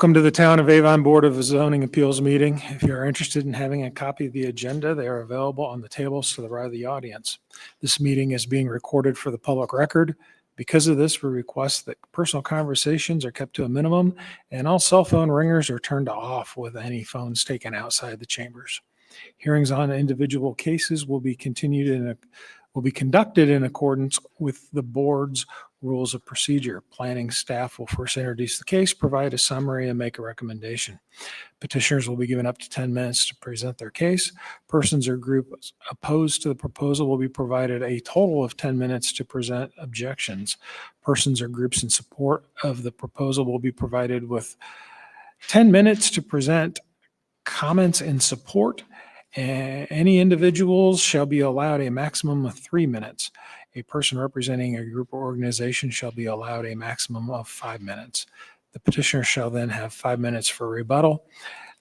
Welcome to the Town of Avon Board of Zoning Appeals meeting. If you are interested in having a copy of the agenda, they are available on the tables to the right of the audience. This meeting is being recorded for the public record. Because of this, we request that personal conversations are kept to a minimum and all cell phone ringers are turned off with any phones taken outside the chambers. Hearings on individual cases will be conducted in accordance with the board's rules of procedure. Planning staff will first introduce the case, provide a summary, and make a recommendation. Petitioners will be given up to 10 minutes to present their case. Persons or groups opposed to the proposal will be provided a total of 10 minutes to present objections. Persons or groups in support of the proposal will be provided with 10 minutes to present comments in support. Any individuals shall be allowed a maximum of 3 minutes. A person representing a group or organization shall be allowed a maximum of 5 minutes. The petitioner shall then have 5 minutes for rebuttal.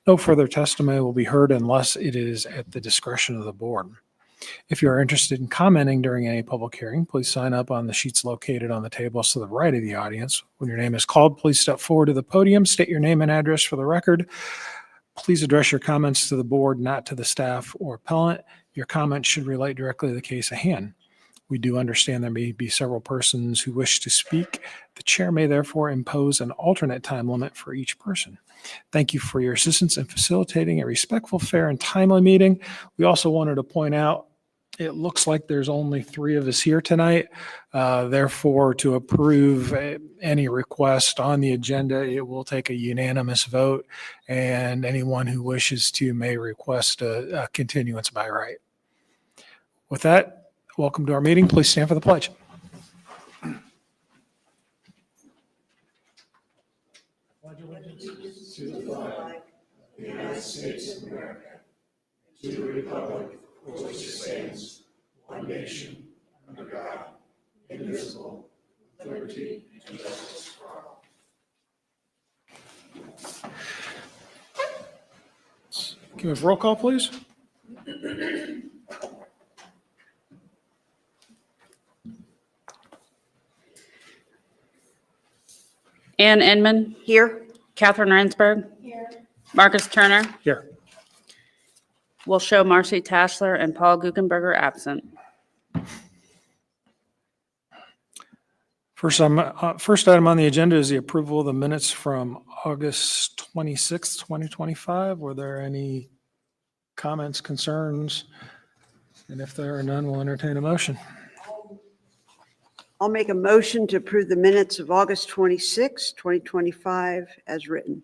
No further testimony will be heard unless it is at the discretion of the board. If you are interested in commenting during any public hearing, please sign up on the sheets located on the tables to the right of the audience. When your name is called, please step forward to the podium, state your name and address for the record. Please address your comments to the board, not to the staff or appellant. Your comments should relate directly to the case at hand. We do understand there may be several persons who wish to speak. The chair may therefore impose an alternate time limit for each person. Thank you for your assistance in facilitating a respectful, fair, and timely meeting. We also wanted to point out, it looks like there's only 3 of us here tonight. Therefore, to approve any request on the agenda, it will take a unanimous vote, and anyone who wishes to may request a continuance by right. With that, welcome to our meeting. Please stand for the pledge. Pledge allegiance to the flag of the United States of America, to the republic for which it stands, one nation, under God, indivisible, with liberty and justice for all. Can we have roll call, please? Ann Inman. Here. Catherine Rensburg. Here. Marcus Turner. Here. Will show Marcy Taschler and Paul Guckenberger absent. First item on the agenda is the approval of the minutes from August 26th, 2025. Were there any comments, concerns? And if there are none, we'll entertain a motion. I'll make a motion to approve the minutes of August 26, 2025 as written.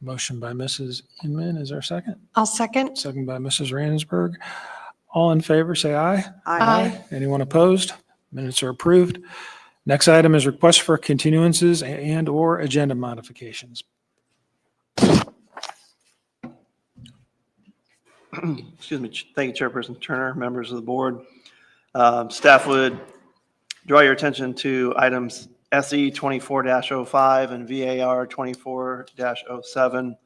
Motion by Mrs. Inman. Is there a second? I'll second. Second by Mrs. Ransberg. All in favor, say aye. Aye. Anyone opposed? Minutes are approved. Next item is request for continuances and or agenda modifications. Excuse me. Thank you, Chairperson Turner, members of the board. Staff would draw your attention to items SE 24-05 and VAR 24-07,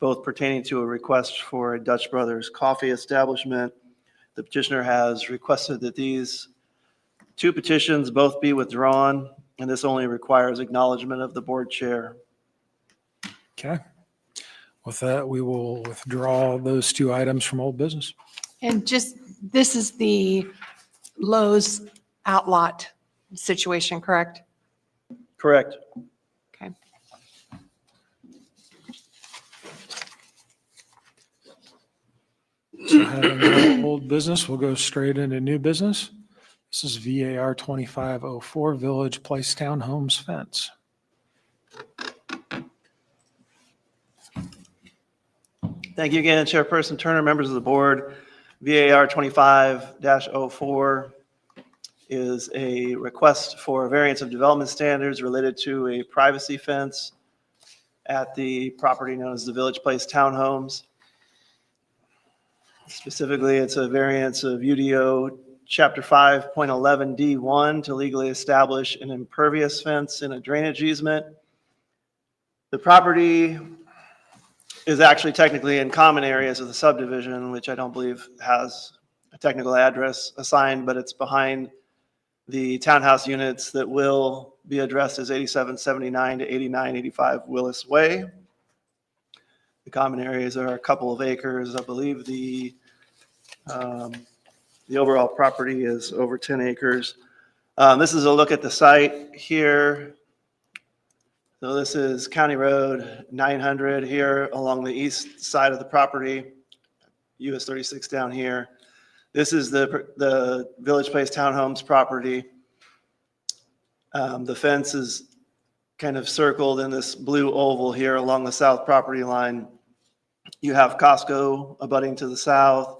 both pertaining to a request for a Dutch Brothers coffee establishment. The petitioner has requested that these 2 petitions both be withdrawn, and this only requires acknowledgement of the board chair. Okay. With that, we will withdraw those 2 items from old business. And just, this is the Lowe's outlot situation, correct? Correct. Okay. So having no old business, we'll go straight into new business. This is VAR 2504, Village Place Townhomes Fence. Thank you again, Chairperson Turner, members of the board. VAR 25-04 is a request for a variance of development standards related to a privacy fence at the property known as the Village Place Townhomes. Specifically, it's a variance of UDO Chapter 5.11 D1 to legally establish an impervious fence in a drainage easement. The property is actually technically in common areas of the subdivision, which I don't believe has a technical address assigned, but it's behind The townhouse units that will be addressed is 8779 to 8985 Willis Way. The common areas are a couple of acres. I believe the overall property is over 10 acres. This is a look at the site here. So this is County Road 900 here along the east side of the property, US 36 down here. This is the Village Place Townhomes property. The fence is kind of circled in this blue oval here along the south property line. You have Costco abutting to the south,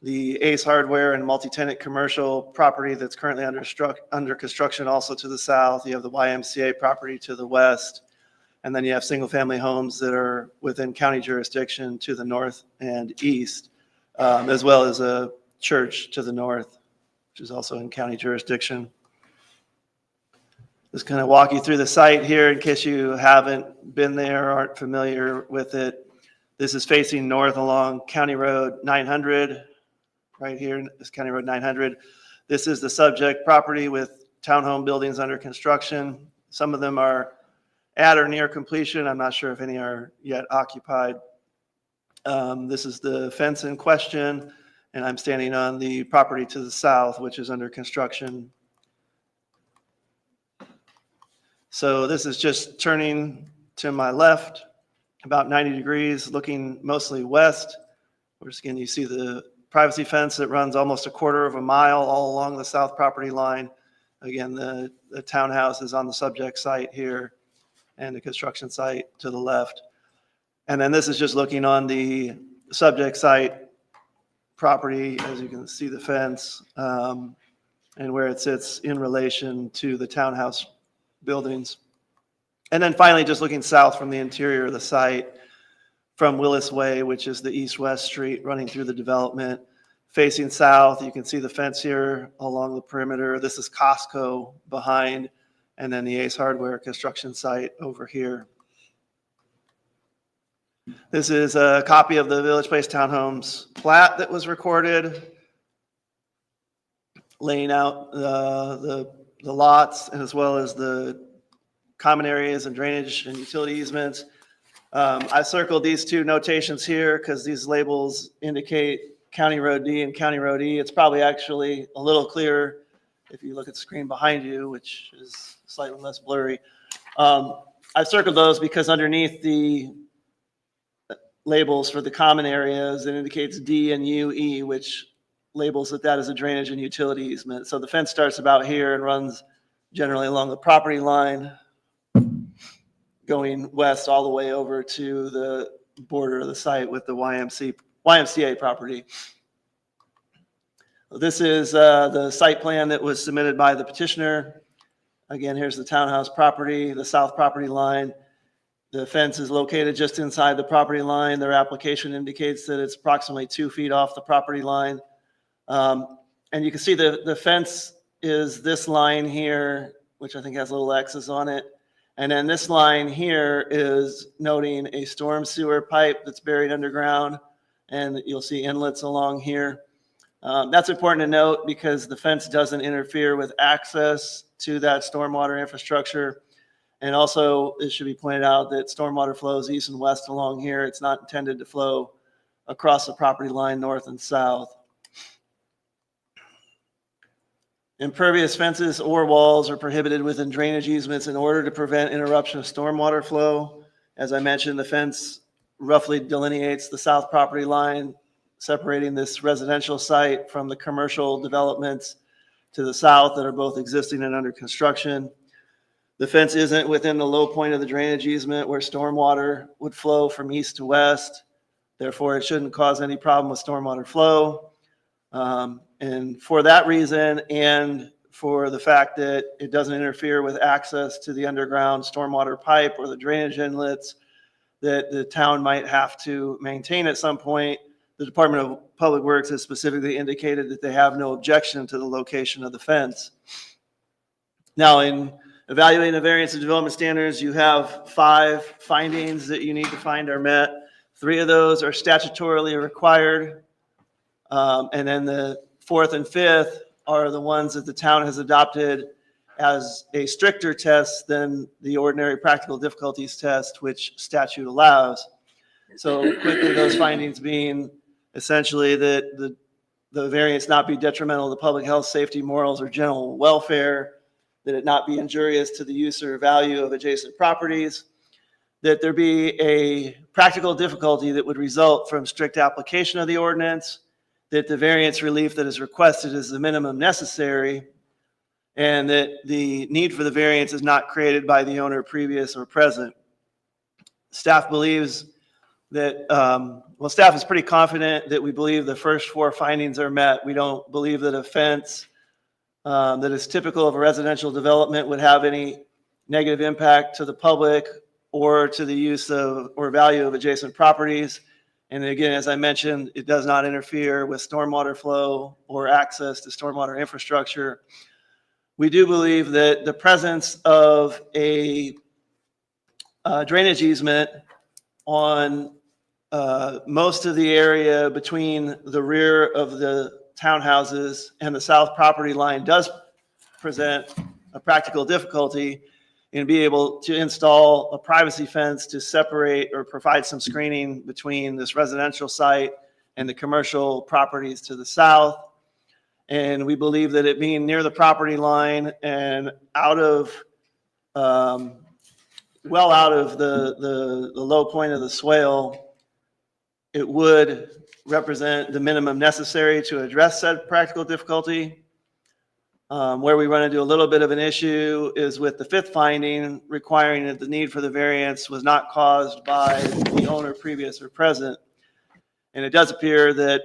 the Ace Hardware and multi-tenant commercial property that's currently under construction also to the south. You have the YMCA property to the west, and then you have single-family homes that are within county jurisdiction to the north and east, as well as a church to the north, which is also in county jurisdiction. Just kind of walk you through the site here in case you haven't been there or aren't familiar with it. This is facing north along County Road 900. Right here, this County Road 900. This is the subject property with townhome buildings under construction. Some of them are at or near completion. I'm not sure if any are yet occupied. This is the fence in question, and I'm standing on the property to the south, which is under construction. So this is just turning to my left, about 90 degrees, looking mostly west. Once again, you see the privacy fence that runs almost a quarter of a mile all along the south property line. Again, the townhouse is on the subject site here and the construction site to the left. And then this is just looking on the subject site property, as you can see the fence and where it sits in relation to the townhouse buildings. And then finally, just looking south from the interior of the site, from Willis Way, which is the east-west street running through the development. Facing south, you can see the fence here along the perimeter. This is Costco behind, and then the Ace Hardware construction site over here. This is a copy of the Village Place Townhomes plat that was recorded, laying out the lots as well as the common areas and drainage and utility easements. I circled these two notations here because these labels indicate County Road D and County Road E. It's probably actually a little clearer if you look at the screen behind you, which is slightly less blurry. I circled those because underneath the labels for the common areas, it indicates D and UE, which labels that as a drainage and utility easement. So the fence starts about here and runs generally along the property line, going west all the way over to the border of the site with the YMCA property. This is the site plan that was submitted by the petitioner. Again, here's the townhouse property, the south property line. The fence is located just inside the property line. Their application indicates that it's approximately 2 feet off the property line. And you can see the fence is this line here, which I think has little X's on it. And then this line here is noting a storm sewer pipe that's buried underground, and you'll see inlets along here. That's important to note because the fence doesn't interfere with access to that stormwater infrastructure. And also, it should be pointed out that stormwater flows east and west along here. It's not intended to flow across the property line north and south. Impervious fences or walls are prohibited within drainage easements in order to prevent interruption of stormwater flow. As I mentioned, the fence roughly delineates the south property line, separating this residential site from the commercial developments to the south that are both existing and under construction. The fence isn't within the low point of the drainage easement where stormwater would flow from east to west. Therefore, it shouldn't cause any problem with stormwater flow. And for that reason, and for the fact that it doesn't interfere with access to the underground stormwater pipe or the drainage inlets that the town might have to maintain at some point, the Department of Public Works has specifically indicated that they have no objection to the location of the fence. Now, in evaluating the variance of development standards, you have 5 findings that you need to find are met. 3 of those are statutorily required. And then the 4th and 5th are the ones that the town has adopted as a stricter test than the ordinary practical difficulties test, which statute allows. So quickly, those findings being essentially that the variance not be detrimental to public health, safety, morals, or general welfare, that it not be injurious to the use or value of adjacent properties, that there be a practical difficulty that would result from strict application of the ordinance, that the variance relief that is requested is the minimum necessary, and that the need for the variance is not created by the owner previous or present. Staff believes that, staff is pretty confident that we believe the first 4 findings are met. We don't believe that a fence that is typical of a residential development would have any negative impact to the public or to the use of or value of adjacent properties. And again, as I mentioned, it does not interfere with stormwater flow or access to stormwater infrastructure. We do believe that the presence of a drainage easement on most of the area between the rear of the townhouses and the south property line does present a practical difficulty in being able to install a privacy fence to separate or provide some screening between this residential site and the commercial properties to the south. And we believe that it being near the property line and out of, well out of the low point of the swale, it would represent the minimum necessary to address said practical difficulty. Where we run into a little bit of an issue is with the 5th finding, requiring that the need for the variance was not caused by the owner previous or present. And it does appear that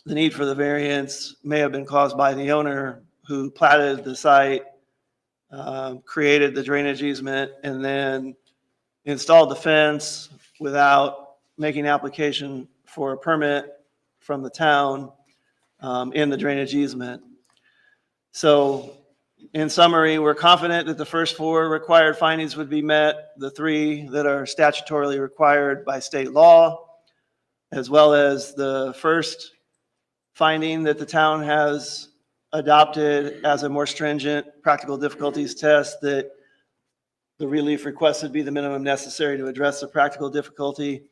the need for the variance may have been caused by the owner who platted the site, created the drainage easement, and then installed the fence without making application for a permit from the town in the drainage easement. So in summary, we're confident that the first 4 required findings would be met, the 3 that are statutorily required by state law, as well as the first finding that the town has adopted as a more stringent practical difficulties test, that the relief requested be the minimum necessary to address the practical difficulty.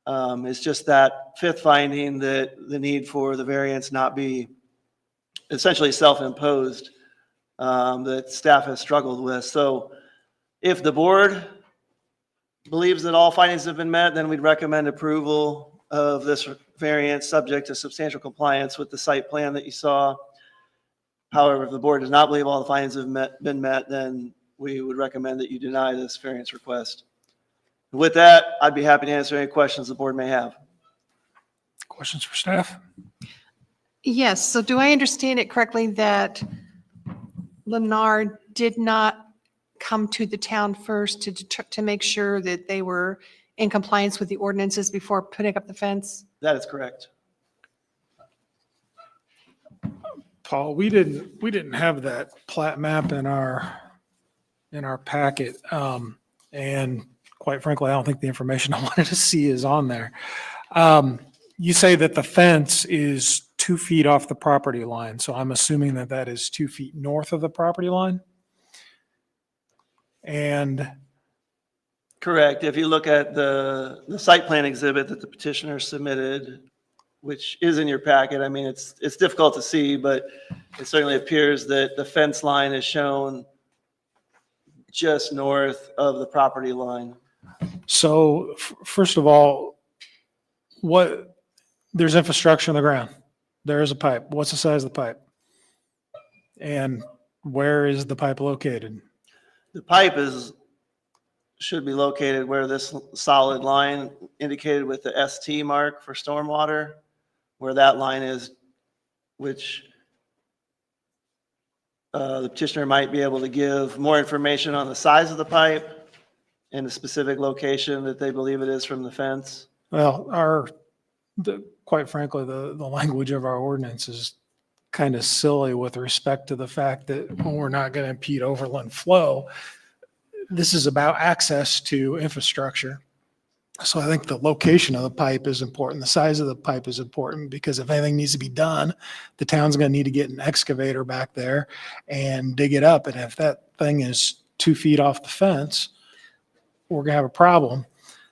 It's just that 5th finding that the need for the variance not be essentially self-imposed that staff has struggled with. So if the board believes that all findings have been met, then we'd recommend approval of this variance subject to substantial compliance with the site plan that you saw. However, if the board does not believe all the findings have been met, then we would recommend that you deny this variance request. With that, I'd be happy to answer any questions the board may have. Questions for staff? Yes, so do I understand it correctly that Lennar did not come to the town first to make sure that they were in compliance with the ordinances before putting up the fence? That is correct. Paul, we didn't have that plat map in our packet. And quite frankly, I don't think the information I wanted to see is on there. You say that the fence is 2 feet off the property line. So I'm assuming that that is 2 feet north of the property line. And Correct. If you look at the site plan exhibit that the petitioner submitted, which is in your packet, I mean, it's difficult to see, but it certainly appears that the fence line is shown just north of the property line. so first of all, there's infrastructure in the ground. There is a pipe. What's the size of the pipe? And where is the pipe located? The pipe should be located where this solid line indicated with the ST mark for stormwater, where that line is, which the petitioner might be able to give more information on the size of the pipe and the specific location that they believe it is from the fence. Well, quite frankly, the language of our ordinance is kind of silly with respect to the fact that we're not going to impede overland flow. This is about access to infrastructure. So I think the location of the pipe is important. The size of the pipe is important because if anything needs to be done, the town's going to need to get an excavator back there and dig it up. And if that thing is 2 feet off the fence, we're going to have a problem.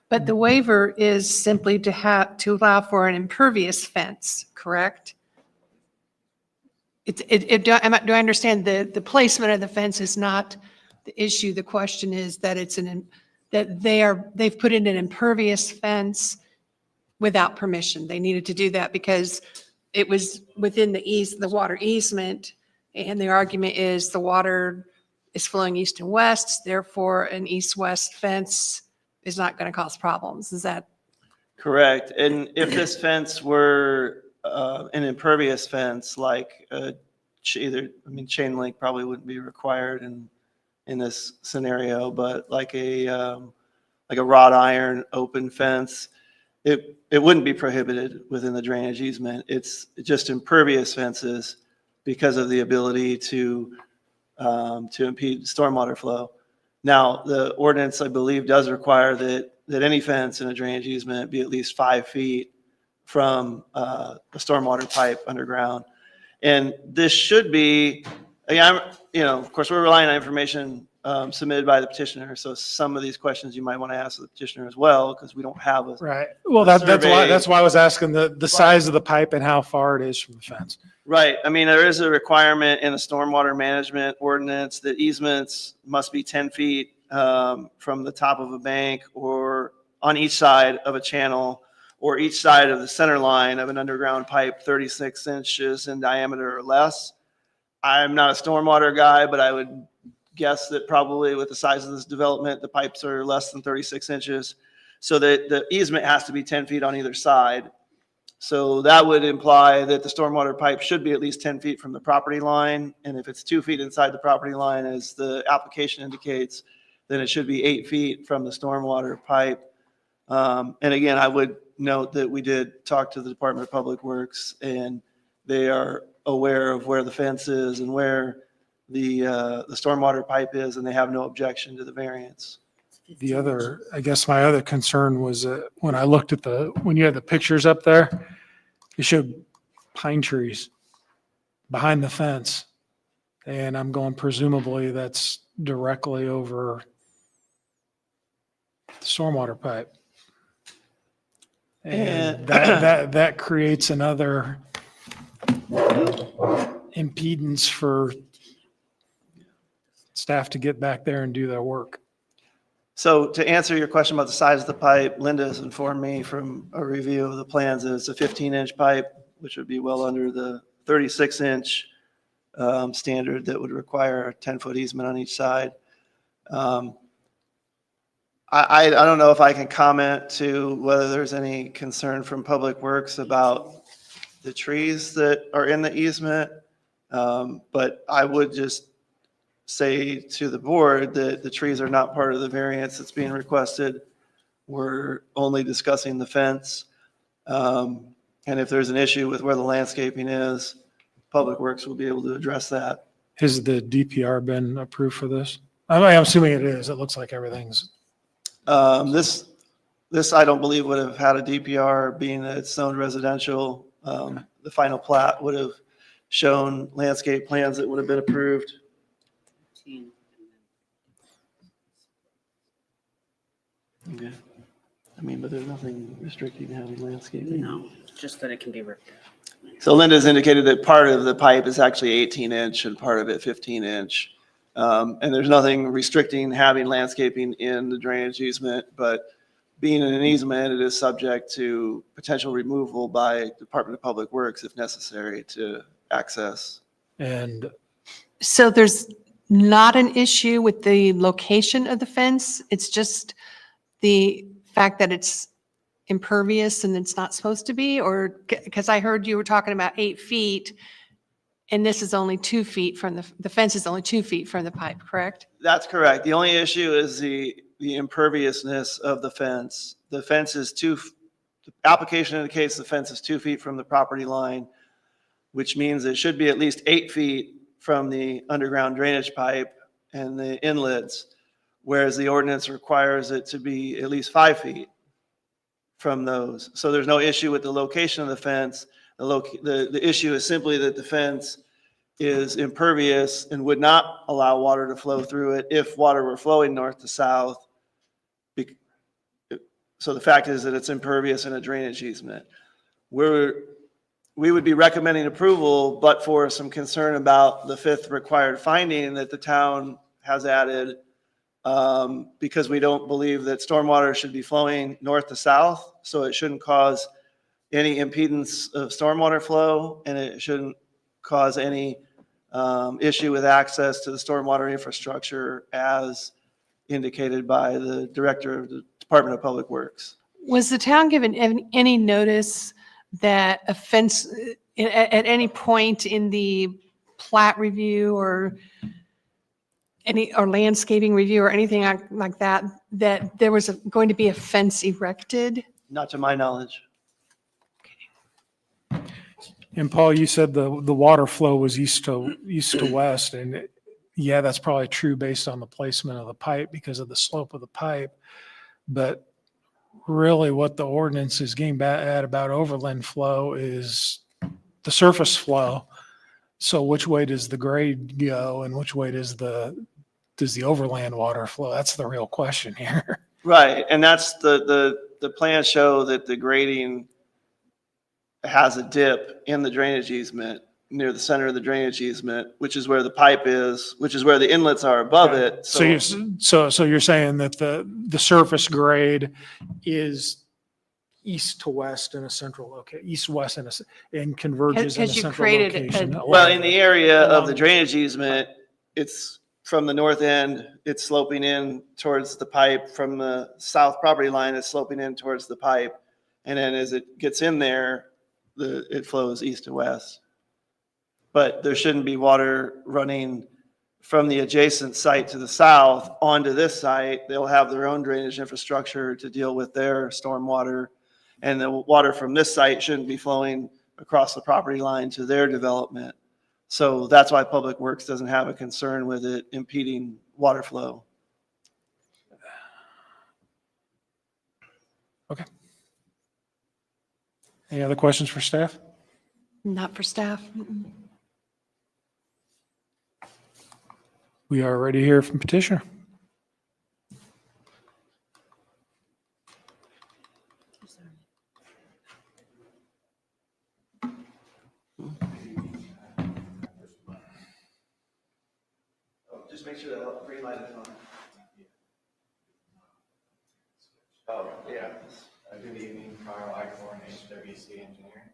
But the waiver is simply to allow for an impervious fence, correct? Do I understand the placement of the fence is not the issue? The question is that they've put in an impervious fence without permission. They needed to do that because it was within the water easement, and the argument is the water is flowing east and west, therefore an east-west fence is not going to cause problems. Is that? Correct. And if this fence were an impervious fence, like chain link probably wouldn't be required in this scenario, but like a wrought iron open fence, it wouldn't be prohibited within the drainage easement. It's just impervious fences because of the ability to impede stormwater flow. Now, the ordinance, I believe, does require that any fence in a drainage easement be at least 5 feet from the stormwater pipe underground. And this should be, of course, we're relying on information submitted by the petitioner. So some of these questions you might want to ask the petitioner as well, because we don't have a. Right. Well, a that's why I was asking the Right. size of the pipe and how far it is from the fence. Right. I mean, there is a requirement in the stormwater management ordinance that easements must be 10 feet from the top of a bank or on each side of a channel or each side of the center line of an underground pipe 36 inches in diameter or less. I'm not a stormwater guy, but I would guess that probably with the size of this development, the pipes are less than 36 inches. So that the easement has to be 10 feet on either side. So that would imply that the stormwater pipe should be at least 10 feet from the property line. And if it's 2 feet inside the property line, as the application indicates, then it should be 8 feet from the stormwater pipe. And again, I would note that we did talk to the Department of Public Works, and they are aware of where the fence is and where the stormwater pipe is, and they have no objection to the variance. I guess my other concern was when I looked at when you had the pictures up there, it showed pine trees behind the fence. And I'm going, presumably that's directly over the stormwater pipe. And that creates another impedance for staff to get back there and do their work. So to answer your question about the size of the pipe, Linda has informed me from a review of the plans that it's a 15-inch pipe, which would be well under the 36-inch standard that would require a 10-foot easement on each side. I don't know if I can comment to whether there's any concern from Public Works about the trees that are in the easement, but I would just say to the board that the trees are not part of the variance that's being requested. We're only discussing the fence. And if there's an issue with where the landscaping is, Public Works will be able to address that. Has the DPR been approved for this? I'm assuming it is. It looks like everything's. This I don't believe would have had a DPR, being that it's zoned residential. The final plat would have shown landscape plans that would have been approved. Okay. I mean, but there's nothing restricting having landscaping. No, just that it can be ripped out. So Linda's indicated that part of the pipe is actually 18-inch and part of it 15-inch. And there's nothing restricting having landscaping in the drainage easement, but being in an easement, it is subject to potential removal by Department of Public Works if necessary to access. And So there's not an issue with the location of the fence? It's just the fact that it's impervious and it's not supposed to be? Or, because I heard you were talking about 8 feet, and this is only 2 feet from the fence is only 2 feet from the pipe, correct? That's correct. The only issue is the imperviousness of the fence. The fence is the application indicates the fence is 2 feet from the property line, which means it should be at least 8 feet from the underground drainage pipe and the inlets, whereas the ordinance requires it to be at least 5 feet. from those. So there's no issue with the location of the fence. The issue is simply that the fence is impervious and would not allow water to flow through it if water were flowing north to south. So the fact is that it's impervious in a drainage easement. We would be recommending approval, but for some concern about the fifth required finding that the town has added, because we don't believe that stormwater should be flowing north to south, so it shouldn't cause any impedance of stormwater flow, and it shouldn't cause any issue with access to the stormwater infrastructure as indicated by the director of the Department of Public Works. Was the town given any notice that a fence at any point in the plat review or landscaping review or anything like that, that there was going to be a fence erected? Not to my knowledge. And Paul, you said the water flow was east to west, and yeah, that's probably true based on the placement of the pipe because of the slope of the pipe. But really what the ordinance is getting at about overland flow is the surface flow. So which way does the grade go and which way does the overland water flow? That's the real question here. Right, and that's the plans show that the grading has a dip in the drainage easement near the center of the drainage easement, which is where the pipe is, which is where the inlets are above it. So you're saying that the surface grade is east to west in a central location, east-west and converges in a Because you central created location. Well, in the area of the drainage easement, it's from the north end, it's sloping in towards the pipe. From the south property line, it's sloping in towards the pipe. And then as it gets in there, it flows east to west. But there shouldn't be water running from the adjacent site to the south onto this site. They'll have their own drainage infrastructure to deal with their stormwater. And the water from this site shouldn't be flowing across the property line to their development. So that's why Public Works doesn't have a concern with it impeding water flow. Okay. Any other questions for staff? Not for staff. We are ready to hear from petitioner. Just make sure that green light is on. Oh, yeah. Good evening, Kyle Eichhorn, HWC Engineering.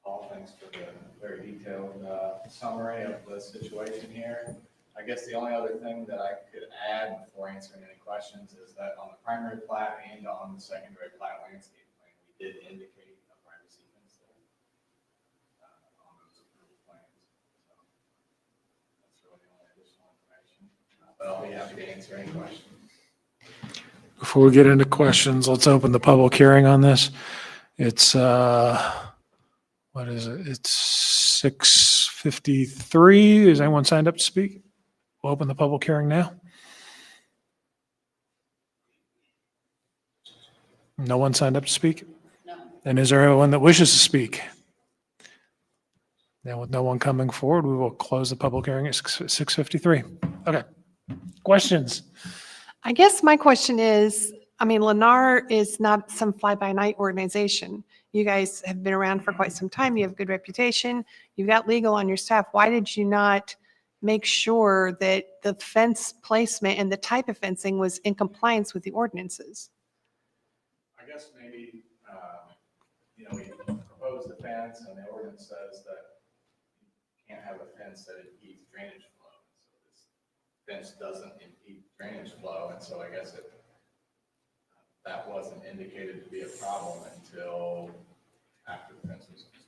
Paul, thanks for the very detailed summary of the situation here. I guess the only other thing that I could add before answering any questions is that on the primary plat and on the secondary plat landscape plan, we did indicate a privacy fence there on those approved plans. So that's really the only additional information. But I'll be happy to answer any questions. Before we get into questions, let's open the public hearing on this. It's, what is it? It's 6:53. Is anyone signed up to speak? We'll open the public hearing now. No one signed up to speak? No. And is there anyone that wishes to speak? Now, with no one coming forward, we will close the public hearing at 6:53. Okay. Questions? I guess my question is, I mean, Lennar is not some fly-by-night organization. You guys have been around for quite some time. You have a good reputation. You've got legal on your staff. Why did you not make sure that the fence placement and the type of fencing was in compliance with the ordinances? I guess maybe, we proposed the fence and the ordinance says that you can't have a fence that impedes drainage flow. So this fence doesn't impede drainage flow. And so I guess that wasn't indicated to be a problem until after the fence was constructed.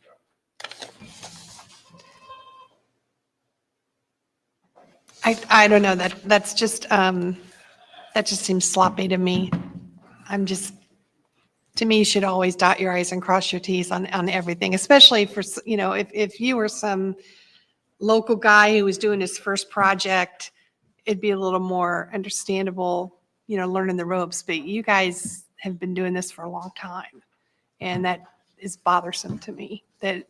I don't know, that's just, that just seems sloppy to me. To me, you should always dot your i's and cross your t's on everything, especially for, if you were some local guy who was doing his first project, it'd be a little more understandable, learning the ropes, but you guys have been doing this for a long time. And that is bothersome to me, that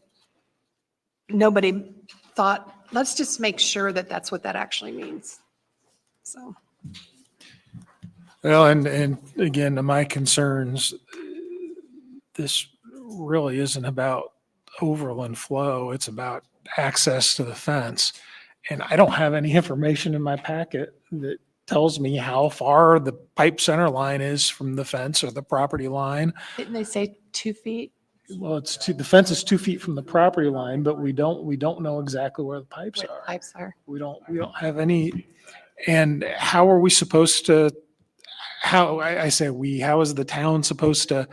nobody thought, let's just make sure that that's what that actually means. So, Well, and again, to my concerns, this really isn't about overland flow. It's about access to the fence. And I don't have any information in my packet that tells me how far the pipe center line is from the fence or the property line. didn't they say 2 feet? Well, the fence is 2 feet from the property line, but we don't know exactly where the pipes What are. pipes are? We don't have any. And how are we supposed to, I say we, how is the town supposed to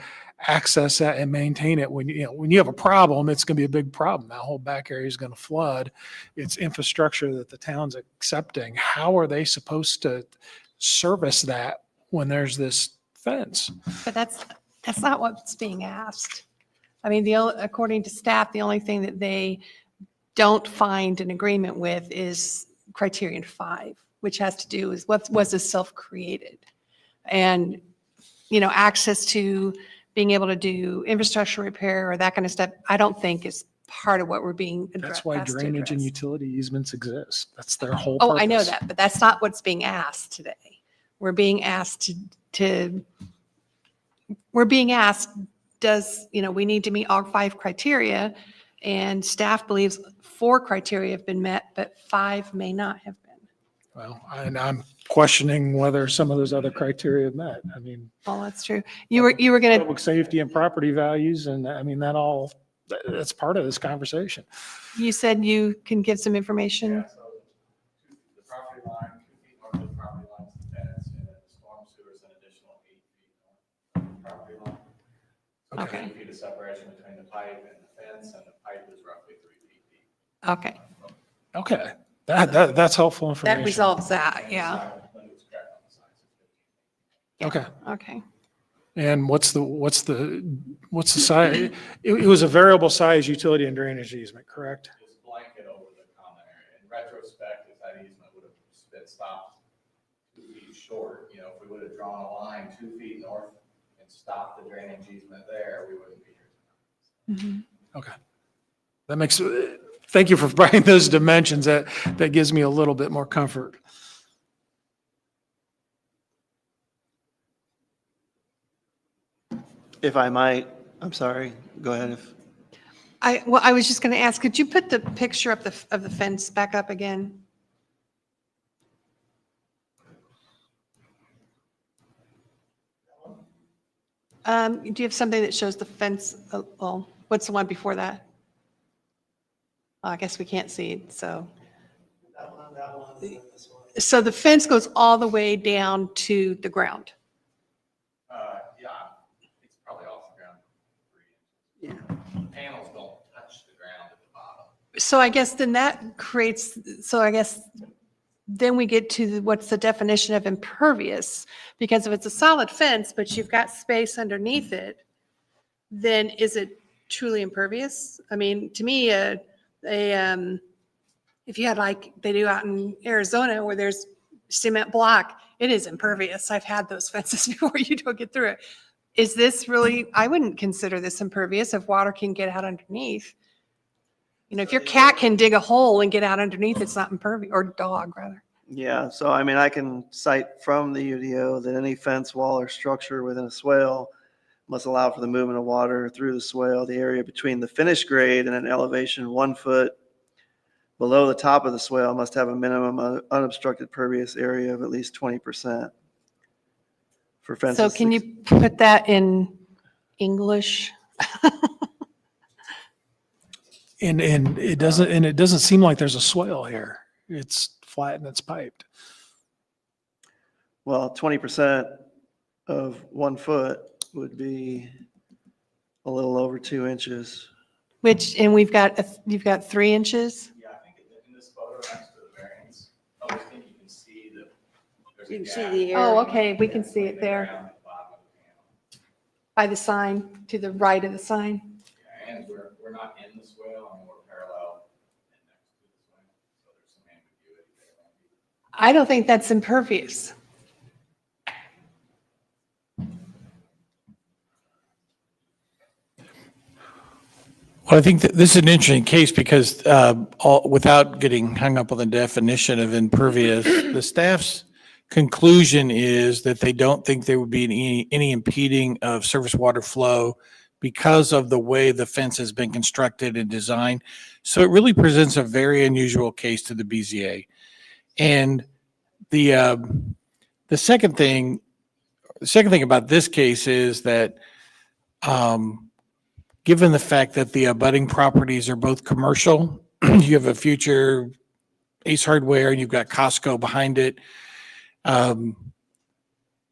access that and maintain it? When you have a problem, it's going to be a big problem. That whole back area is going to flood. It's infrastructure that the town's accepting. How are they supposed to service that when there's this fence? But that's not what's being asked. I mean, according to staff, the only thing that they don't find an agreement with is criterion 5, which has to do with what was this self-created. And, access to being able to do infrastructure repair or that kind of stuff, I don't think is part of what we're being asked to That's why drainage and address. utility easements exist. That's their whole Oh, purpose. I know that, but that's not what's being asked today. We're being asked we need to meet all 5 criteria, and staff believes 4 criteria have been met, but 5 may not have been. Well, and I'm questioning whether some of those other criteria are met. I mean, Well, that's true. You were going to, public safety and property values, and I mean, that's part of this conversation. you said you can give some information. Yeah, so the property line, 2 feet north of the property line is the fence, and then the storm sewer is an additional 8 feet north of the property line. So there's Okay. 8 feet of separation between the pipe and the fence, and the pipe is roughly 3 feet deep. Okay, Okay, that's helpful information. that resolves that, And the yeah. side- when it's cracked on the sides, it's 15 feet. Okay, Okay. and what's the size? It was a variable size utility and drainage easement, correct? Just blanket over the common area. In retrospect, if that easement would have been stopped 2 feet short, if we would have drawn a line 2 feet north and stopped the drainage easement there, we wouldn't be here tonight. Okay. That makes, thank you for providing those dimensions. That gives me a little bit more comfort. If I might, I'm sorry, go ahead if. I was just going to ask, could you put the picture of the fence back up again? Do you have something that shows the fence? Well, what's the one before that? Oh, I guess we can't see it, so. So the fence goes all the way down to the ground. Yeah, it's probably off the ground 3 inches. Yeah. The panels don't touch the ground at the bottom. So I guess then that creates, then we get to what's the definition of impervious? Because if it's a solid fence, but you've got space underneath it, then is it truly impervious? I mean, to me, if you had like they do out in Arizona where there's cement block, it is impervious. I've had those fences before, you don't get through it. Is this really, I wouldn't consider this impervious if water can get out underneath. If your cat can dig a hole and get out underneath, it's not impervious, or dog rather. Yeah, so I mean, I can cite from the UDO that any fence, wall, or structure within a swale must allow for the movement of water through the swale. The area between the finished grade and an elevation 1 foot below the top of the swale must have a minimum unobstructed pervious area of at least 20%. For fences. So can you put that in English? And it doesn't seem like there's a swale here. It's flat and it's piped. Well, 20% of 1 foot would be a little over 2 inches. And you've got 3 inches? Yeah, I think in this photo next to the variance, I always think you can see there's a You can see gap the air. Oh, okay, we can see between it the there ground and the bottom of the panel. by the sign, to the right of the sign. Yeah, and we're not in the swale, I mean, we're parallel and next to the swale, so there's some ambiguity there. I don't think that's impervious. Well, I think that this is an interesting case because without getting hung up on the definition of impervious, the staff's conclusion is that they don't think there would be any impeding of surface water flow because of the way the fence has been constructed and designed. So it really presents a very unusual case to the BZA. And the second thing about this case is that given the fact that the abutting properties are both commercial, you have a future Ace Hardware and you've got Costco behind it.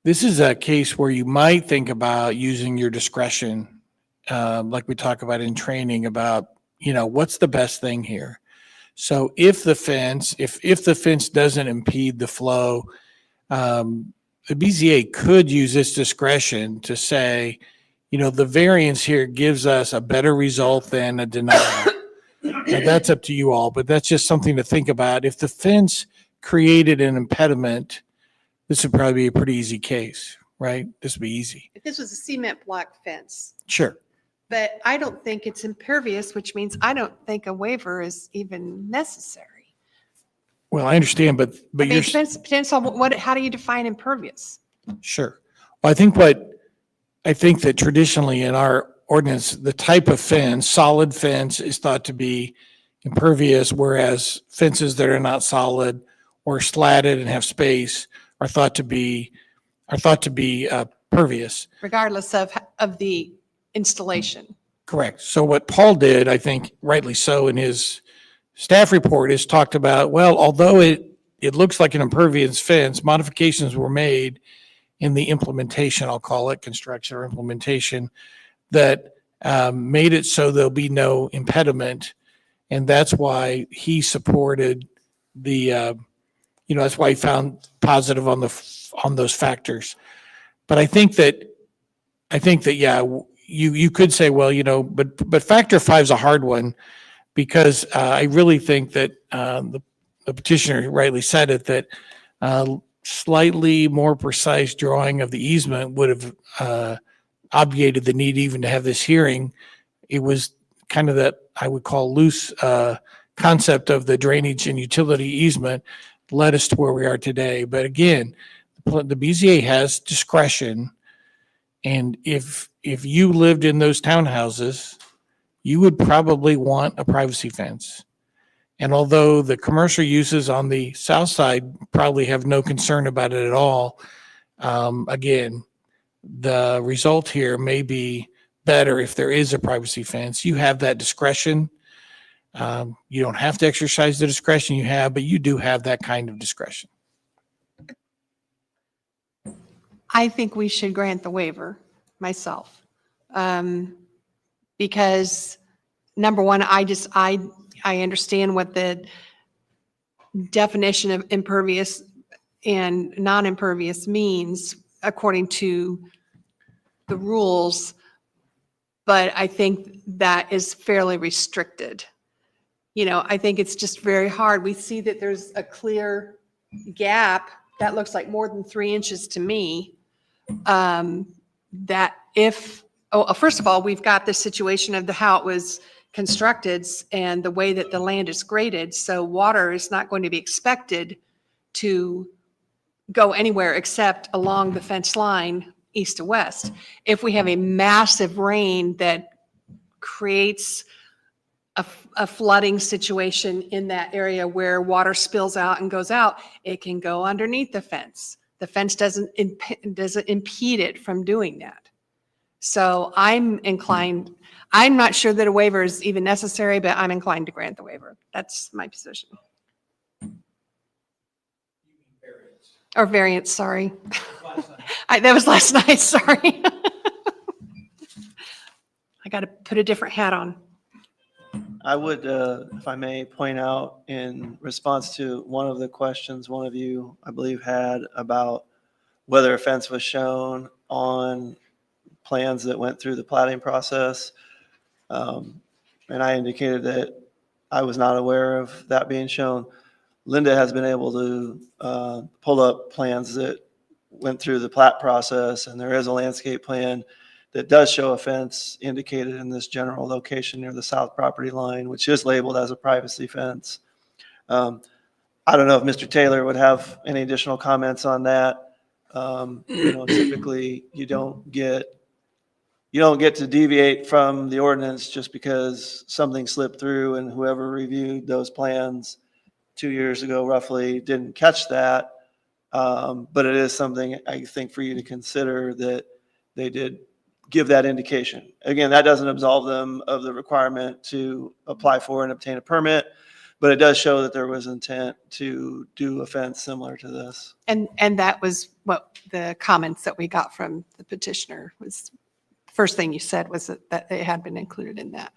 This is a case where you might think about using your discretion, like we talk about in training about, what's the best thing here? So if the fence doesn't impede the flow, the BZA could use this discretion to say, the variance here gives us a better result than a denial. Now, that's up to you all, but that's just something to think about. If the fence created an impediment, this would probably be a pretty easy case, right? This would be easy. If this was a cement block fence, Sure. but I don't think it's impervious, which means I don't think a waiver is even necessary. Well, I understand, but I mean, you're, it depends on how do you define impervious? sure. Well, I think that traditionally in our ordinance, the type of fence, solid fence, is thought to be impervious, whereas fences that are not solid or slatted and have space are thought to be pervious. Regardless of the installation. Correct. So what Paul did, I think rightly so, in his staff report is talked about, well, although it looks like an impervious fence, modifications were made in the implementation, I'll call it construction or implementation, that made it so there'll be no impediment. And that's why he supported that's why he found positive on those factors. But I think that, yeah, you could say, well, but factor 5 is a hard one because I really think that the petitioner rightly said it, that slightly more precise drawing of the easement would have obviated the need even to have this hearing. It was kind of that I would call loose concept of the drainage and utility easement led us to where we are today. But again, the BZA has discretion. And if you lived in those townhouses, you would probably want a privacy fence. And although the commercial uses on the south side probably have no concern about it at all, again, the result here may be better if there is a privacy fence. You have that discretion. You don't have to exercise the discretion you have, but you do have that kind of discretion. I think we should grant the waiver myself. Because number one, I understand what the definition of impervious and non-impervious means according to the rules, but I think that is fairly restricted. I think it's just very hard. We see that there's a clear gap that looks like more than 3 inches to me. That first of all, we've got the situation of how it was constructed and the way that the land is graded. So water is not going to be expected to go anywhere except along the fence line east to west. If we have a massive rain that creates a flooding situation in that area where water spills out and goes out, it can go underneath the fence. The fence doesn't impede it from doing that. So I'm not sure that a waiver is even necessary, but I'm inclined to grant the waiver. That's my position. Or variance, sorry. That was last night, sorry. I got to put a different hat on. I would, if I may, point out in response to one of the questions one of you, I believe, had about whether a fence was shown on plans that went through the platting process. And I indicated that I was not aware of that being shown. Linda has been able to pull up plans that went through the plat process, and there is a landscape plan that does show a fence indicated in this general location near the south property line, which is labeled as a privacy fence. I don't know if Mr. Taylor would have any additional comments on that. Typically you don't get to deviate from the ordinance just because something slipped through and whoever reviewed those plans 2 years ago roughly didn't catch that. But it is something I think for you to consider that they did give that indication. Again, that doesn't absolve them of the requirement to apply for and obtain a permit, but it does show that there was intent to do a fence similar to this. And that was what the comments that we got from the petitioner was. First thing you said was that it had been included in that.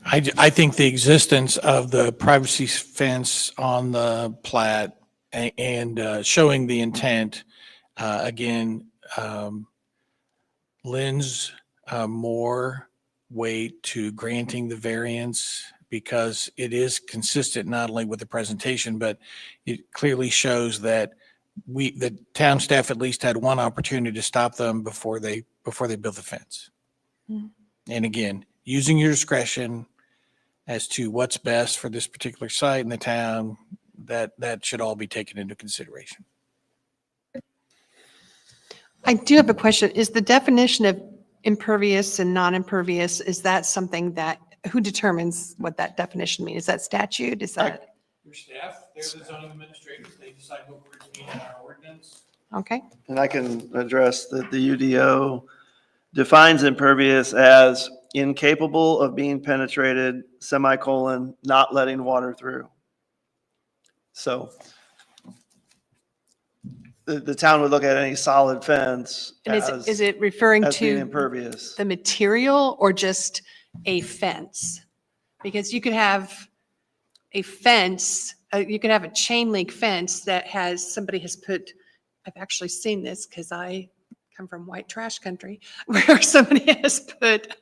I think the existence of the privacy fence on the plat and showing the intent, again, lends more weight to granting the variance because it is consistent not only with the presentation, but it clearly shows that the town staff at least had one opportunity to stop them before they built the fence. Mm. And again, using your discretion as to what's best for this particular site in the town, that should all be taken into consideration. I do have a question. Is the definition of impervious and non-impervious, is that something that, who determines what that definition means? Is that statute? Is that, Your staff, they're the zoning administrators, they decide what words mean in our ordinance. okay? And I can address that the UDO defines impervious as incapable of being penetrated, semicolon, not letting water through. So the town would look at any solid fence And as is it referring being to impervious. the material or just a fence? Because you could have a fence, you could have a chain link fence that somebody has put, I've actually seen this because I come from white trash country, where somebody has put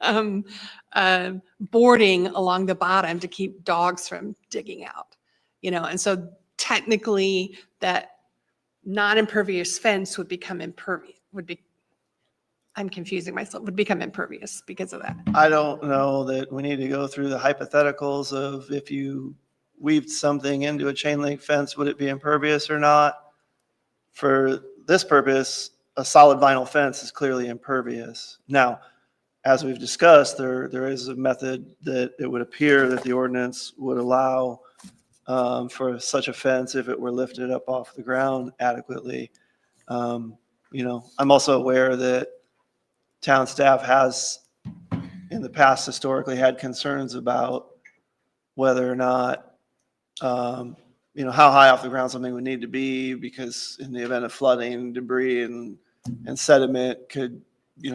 boarding along the bottom to keep dogs from digging out, and so technically that non-impervious fence would become impervious, I'm confusing myself, would become impervious because of that. I don't know that we need to go through the hypotheticals of if you weaved something into a chain link fence, would it be impervious or not? For this purpose, a solid vinyl fence is clearly impervious. Now, as we've discussed, there is a method that it would appear that the ordinance would allow for such a fence if it were lifted up off the ground adequately. I'm also aware that town staff has in the past historically had concerns about whether or not, how high off the ground something would need to be, because in the event of flooding, debris and sediment could,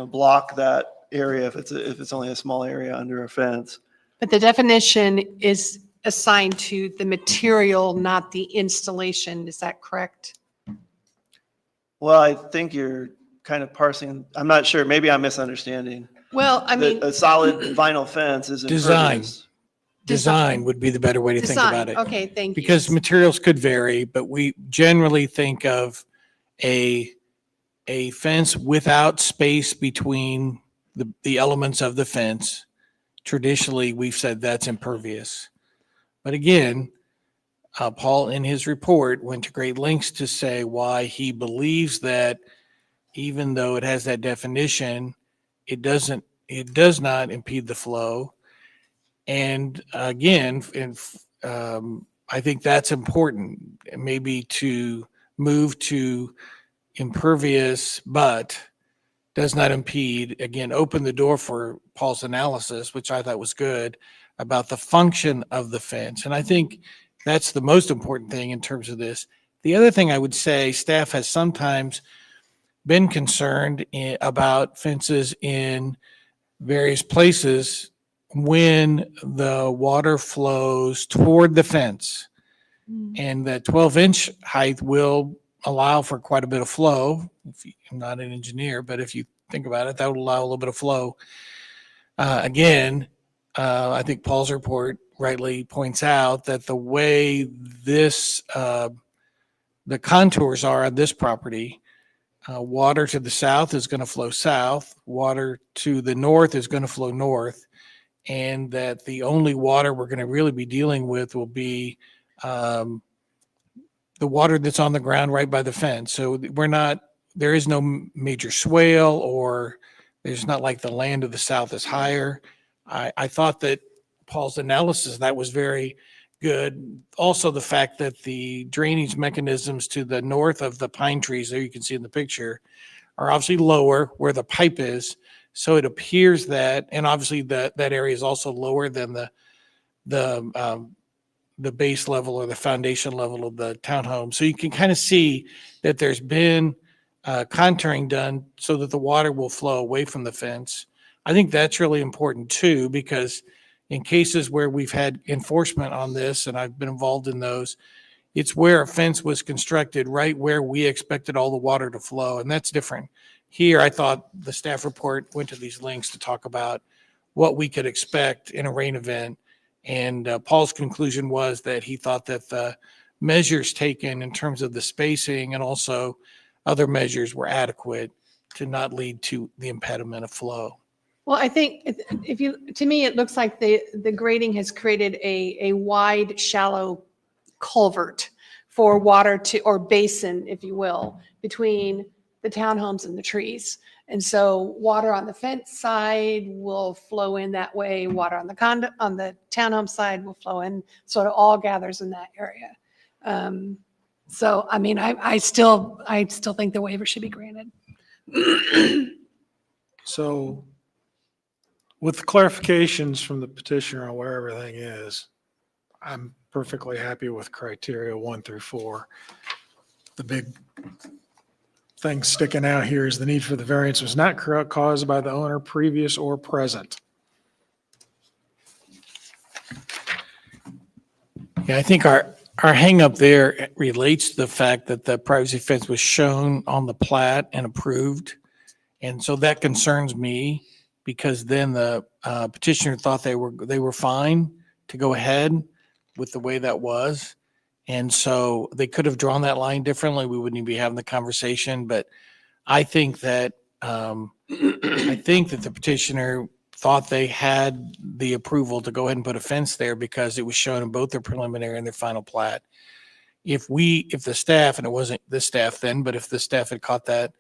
block that area if it's only a small area under a fence. But the definition is assigned to the material, not the installation. Is that correct? Well, I think you're kind of parsing, I'm not sure, maybe I'm misunderstanding. Well, I mean, A solid vinyl fence is impervious. Design would be the better way to think about design. it. Okay, thank you. Because materials could vary, but we generally think of a fence without space between the elements of the fence. Traditionally, we've said that's impervious. But again, Paul in his report went to great lengths to say why he believes that even though it has that definition, it does not impede the flow. And again, I think that's important, maybe to move to impervious, but does not impede, again, open the door for Paul's analysis, which I thought was good, about the function of the fence. And I think that's the most important thing in terms of this. The other thing I would say, staff has sometimes been concerned about fences in various places when the water flows toward the fence. And that 12-inch height will allow for quite a bit of flow. I'm not an engineer, but if you think about it, that would allow a little bit of flow. Again, I think Paul's report rightly points out that the way the contours are on this property, water to the south is going to flow south, water to the north is going to flow north, and that the only water we're going to really be dealing with will be the water that's on the ground right by the fence. So there is no major swale, or there's not like the land of the south is higher. I thought that Paul's analysis of that was very good. Also, the fact that the drainage mechanisms to the north of the pine trees, there you can see in the picture, are obviously lower where the pipe is. So it appears that, and obviously that area is also lower than the base level or the foundation level of the townhome. So you can kind of see that there's been contouring done so that the water will flow away from the fence. I think that's really important too, because in cases where we've had enforcement on this, and I've been involved in those, it's where a fence was constructed right where we expected all the water to flow, and that's different. Here, I thought the staff report went to these links to talk about what we could expect in a rain event. And Paul's conclusion was that he thought that the measures taken in terms of the spacing and also other measures were adequate to not lead to the impediment of flow. Well, I think to me, it looks like the grading has created a wide, shallow culvert for water or basin, if you will, between the townhomes and the trees. And so water on the fence side will flow in that way. Water on the townhome side will flow in, sort of all gathers in that area. So, I mean, I still think the waiver should be granted. So with the clarifications from the petitioner on where everything is, I'm perfectly happy with criteria 1 through 4. The big thing sticking out here is the need for the variance was not caused by the owner, previous or present. Yeah, I think our hang up there relates to the fact that the privacy fence was shown on the plat and approved. And so that concerns me, because then the petitioner thought they were fine to go ahead with the way that was. And so they could have drawn that line differently. We wouldn't even be having the conversation. But I think that the petitioner thought they had the approval to go ahead and put a fence there because it was shown in both their preliminary and their final plat. If the staff, and it wasn't this staff then, but if the staff had caught that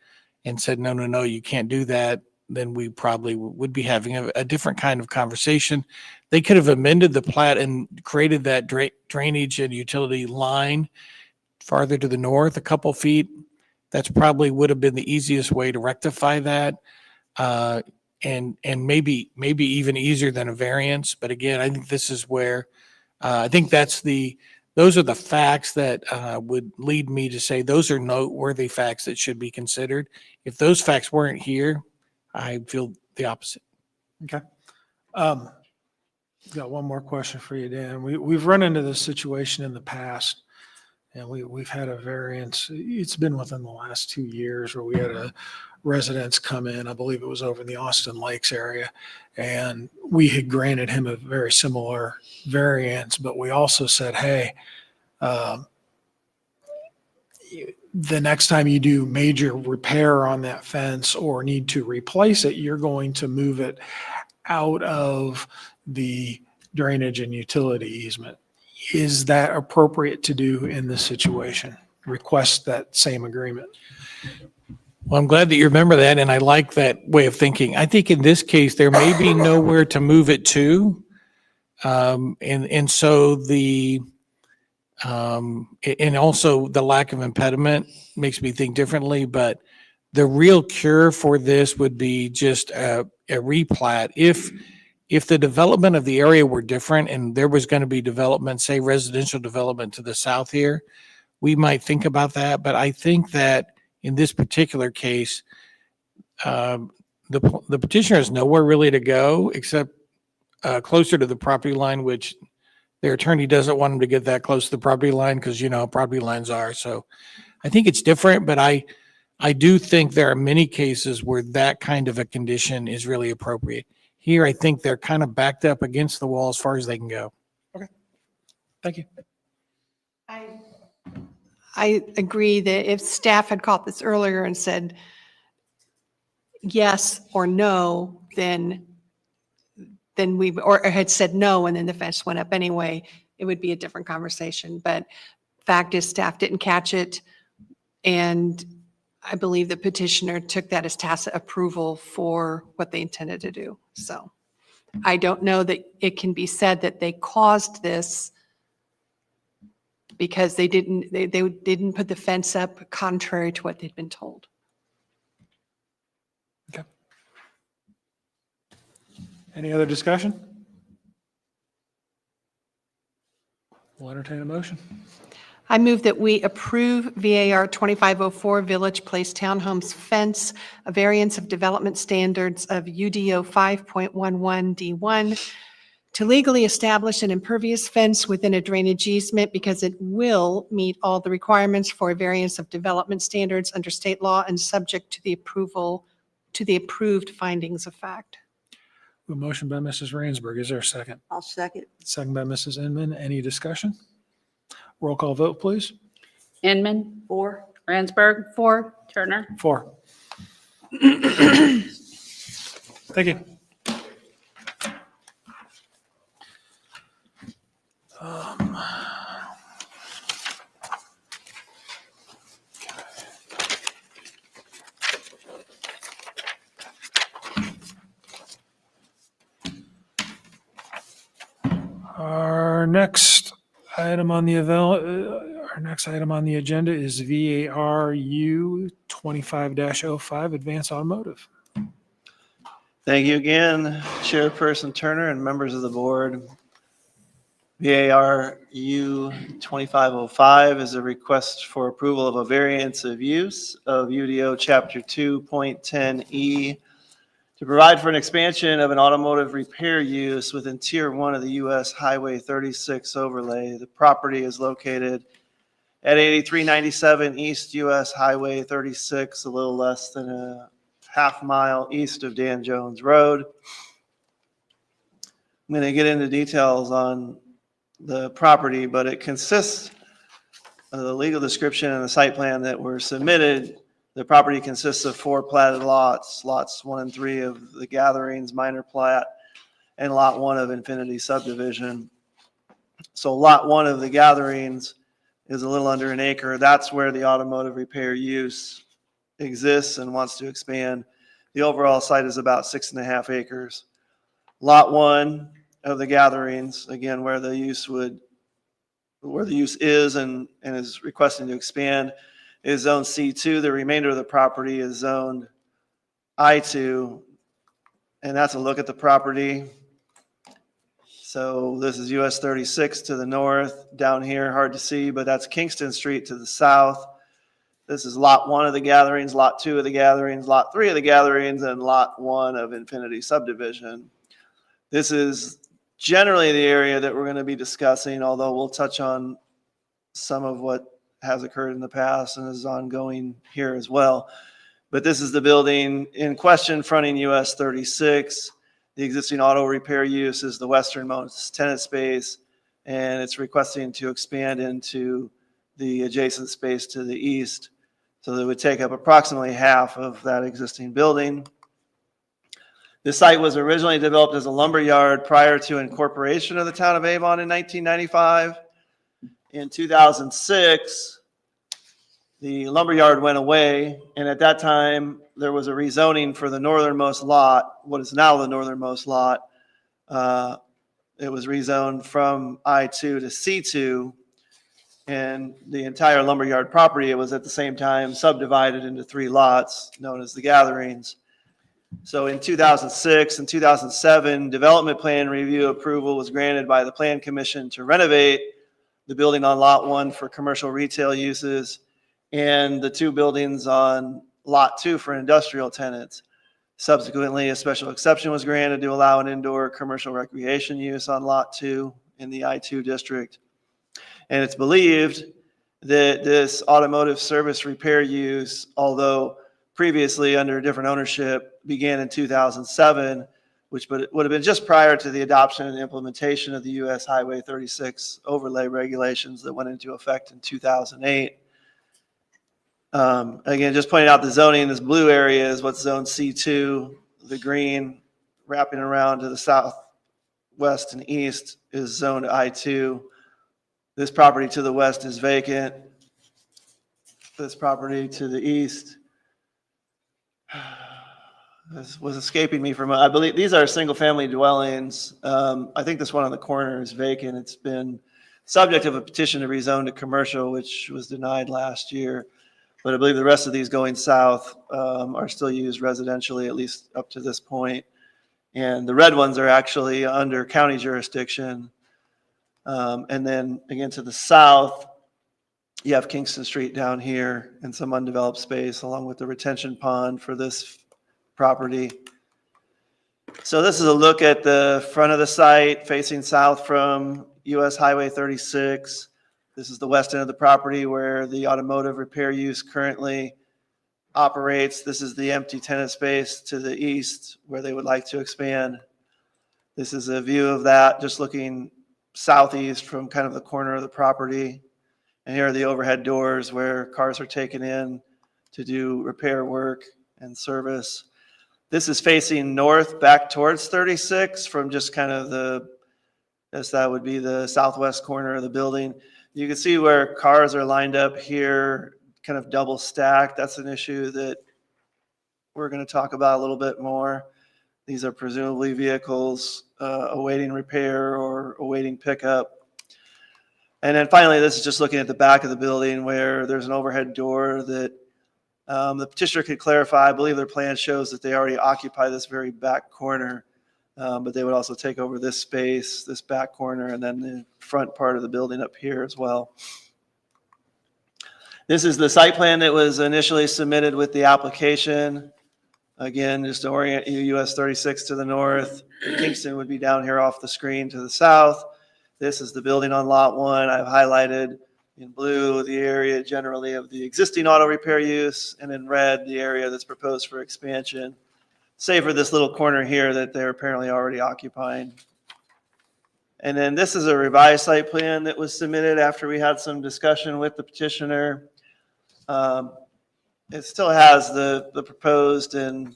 and said, no, you can't do that, then we probably would be having a different kind of conversation. They could have amended the plat and created that drainage and utility line farther to the north, a couple feet. That's probably would have been the easiest way to rectify that. And maybe even easier than a variance. But again, I think this is where, I think those are the facts that would lead me to say those are noteworthy facts that should be considered. If those facts weren't here, I feel the opposite. Okay. Got one more question for you, Dan. We've run into this situation in the past, and we've had a variance. It's been within the last 2 years where we had a residents come in. I believe it was over in the Austin Lakes area, and we had granted him a very similar variance, but we also said, hey, the next time you do major repair on that fence or need to replace it, you're going to move it out of the drainage and utility easement. Is that appropriate to do in this situation? Request that same agreement. Well, I'm glad that you remember that, and I like that way of thinking. I think in this case, there may be nowhere to move it to. And so and also the lack of impediment makes me think differently, but the real cure for this would be just a replat. If the development of the area were different and there was going to be development, say residential development to the south here, we might think about that. But I think that in this particular case, the petitioner has nowhere really to go except closer to the property line, which their attorney doesn't want him to get that close to the property line because, you know, property lines are. So I think it's different, but I do think there are many cases where that kind of a condition is really appropriate. Here, I think they're kind of backed up against the wall as far as they can go. Thank you. I agree that if staff had caught this earlier and said yes or no, then we, or had said no, and then the fence went up anyway, it would be a different conversation. But fact is, staff didn't catch it. And I believe the petitioner took that as tacit approval for what they intended to do. So I don't know that it can be said that they caused this because they didn't put the fence up contrary to what they'd been told. Okay. Any other discussion? We'll entertain a motion. I move that we approve VAR 2504 Village Place Townhomes Fence, a variance of development standards of UDO 5.11 D1 to legally establish an impervious fence within a drainage easement because it will meet all the requirements for a variance of development standards under state law and subject to the approved findings of fact. A motion by Mrs. Rainsberg. Is there a second? I'll second. Second by Mrs. Inman. Any discussion? Roll call vote, please. Inman, 4. Ransberg, 4. Turner. 4. Thank you. Our next item on the agenda is VARU 25-05 Advanced Automotive. Thank you again, Chairperson Turner and members of the board. VARU 2505 is a request for approval of a variance of use of UDO Chapter 2.10E to provide for an expansion of an automotive repair use within Tier 1 of the U.S. Highway 36 overlay. The property is located at 8397 East U.S. Highway 36, a little less than a half mile east of Dan Jones Road. I'm going to get into details on the property, but it consists of the legal description and the site plan that were submitted. The property consists of 4 platted lots, lots 1 and 3 of the Gatherings minor plat, and lot 1 of Infinity subdivision. So lot 1 of the Gatherings is a little under an acre. That's where the automotive repair use exists and wants to expand. The overall site is about 6.5 acres. Lot 1 of the Gatherings, again, where the use is and is requesting to expand, is zone C2. The remainder of the property is zoned I2, and that's a look at the property. So this is US 36 to the north. Down here, hard to see, but that's Kingston Street to the south. This is lot 1 of the Gatherings, lot 2 of the Gatherings, lot 3 of the Gatherings, and lot 1 of Infinity subdivision. This is generally the area that we're going to be discussing, although we'll touch on some of what has occurred in the past and is ongoing here as well. But this is the building in question fronting US 36. The existing auto repair use is the westernmost tenant space, and it's requesting to expand into the adjacent space to the east. So that would take up approximately half of that existing building. The site was originally developed as a lumber yard prior to incorporation of the town of Avon in 1995. In 2006, the lumberyard went away, and at that time, there was a rezoning for the northernmost lot, what is now the northernmost lot. It was rezoned from I2 to C2, and the entire lumberyard property, it was at the same time subdivided into 3 lots known as the Gatherings. So in 2006 and 2007, development plan review approval was granted by the Plan Commission to renovate the building on lot 1 for commercial retail uses and the 2 buildings on lot 2 for industrial tenants. Subsequently, a special exception was granted to allow an indoor commercial recreation use on lot 2 in the I2 district. And it's believed that this automotive service repair use, although previously under different ownership, began in 2007, which would have been just prior to the adoption and implementation of the U.S. Highway 36 overlay regulations that went into effect in 2008. Again, just pointing out the zoning, this blue area is what's zone C2. The green wrapping around to the south, west, and east is zoned I2. This property to the west is vacant. This property to the east, this was escaping me from, I believe these are single-family dwellings. I think this one on the corner is vacant. It's been subject of a petition to rezone to commercial, which was denied last year. But I believe the rest of these going south are still used residentially, at least up to this point. And the red ones are actually under county jurisdiction. And then again to the south, you have Kingston Street down here and some undeveloped space along with the retention pond for this property. So this is a look at the front of the site facing south from US Highway 36. This is the west end of the property where the automotive repair use currently operates. This is the empty tenant space to the east where they would like to expand. This is a view of that, just looking southeast from kind of the corner of the property. And here are the overhead doors where cars are taken in to do repair work and service. This is facing north back towards 36 from just kind of that would be the southwest corner of the building. You can see where cars are lined up here, kind of double stacked. That's an issue that we're going to talk about a little bit more. These are presumably vehicles awaiting repair or awaiting pickup. And then finally, this is just looking at the back of the building where there's an overhead door that the petitioner could clarify. I believe their plan shows that they already occupy this very back corner, but they would also take over this space, this back corner, and then the front part of the building up here as well. This is the site plan that was initially submitted with the application. Again, just to orient you, US 36 to the north. Kingston would be down here off the screen to the south. This is the building on lot 1. I've highlighted in blue the area generally of the existing auto repair use, and in red the area that's proposed for expansion, save for this little corner here that they're apparently already occupying. And then this is a revised site plan that was submitted after we had some discussion with the petitioner. It still has the proposed and,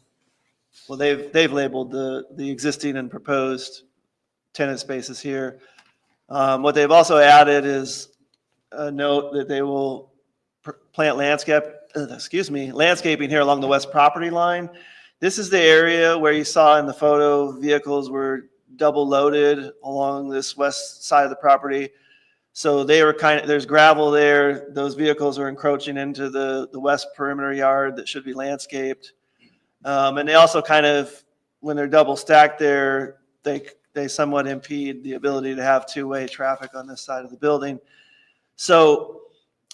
well, they've labeled the existing and proposed tenant spaces here. What they've also added is a note that they will plant landscaping here along the west property line. This is the area where you saw in the photo vehicles were double loaded along this west side of the property. So they were there's gravel there. Those vehicles are encroaching into the west perimeter yard that should be landscaped. And they also when they're double stacked there, they somewhat impede the ability to have two-way traffic on this side of the building. So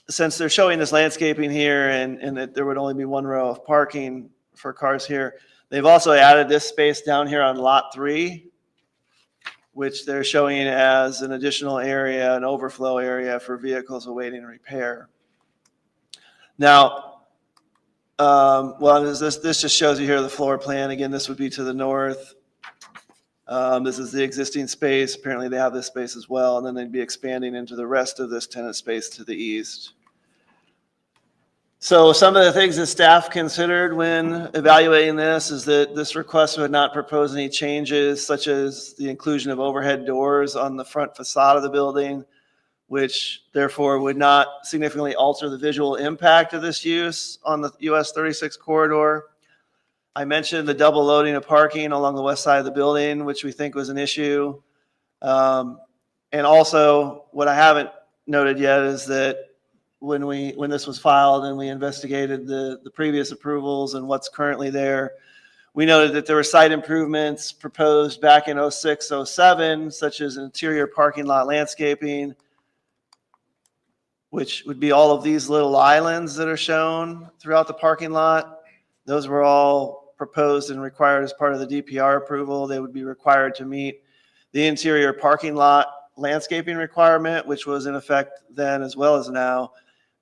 since they're showing this landscaping here and that there would only be one row of parking for cars here, they've also added this space down here on lot 3, which they're showing as an additional area, an overflow area for vehicles awaiting repair. Now, this just shows you here the floor plan. Again, this would be to the north. This is the existing space. Apparently they have this space as well, and then they'd be expanding into the rest of this tenant space to the east. So some of the things that staff considered when evaluating this is that this request would not propose any changes such as the inclusion of overhead doors on the front facade of the building, which therefore would not significantly alter the visual impact of this use on the US 36 corridor. I mentioned the double loading of parking along the west side of the building, which we think was an issue. And also what I haven't noted yet is that when this was filed and we investigated the previous approvals and what's currently there, we noted that there were site improvements proposed back in 06, 07, such as interior parking lot landscaping, which would be all of these little islands that are shown throughout the parking lot. Those were all proposed and required as part of the DPR approval. They would be required to meet the interior parking lot landscaping requirement, which was in effect then as well as now.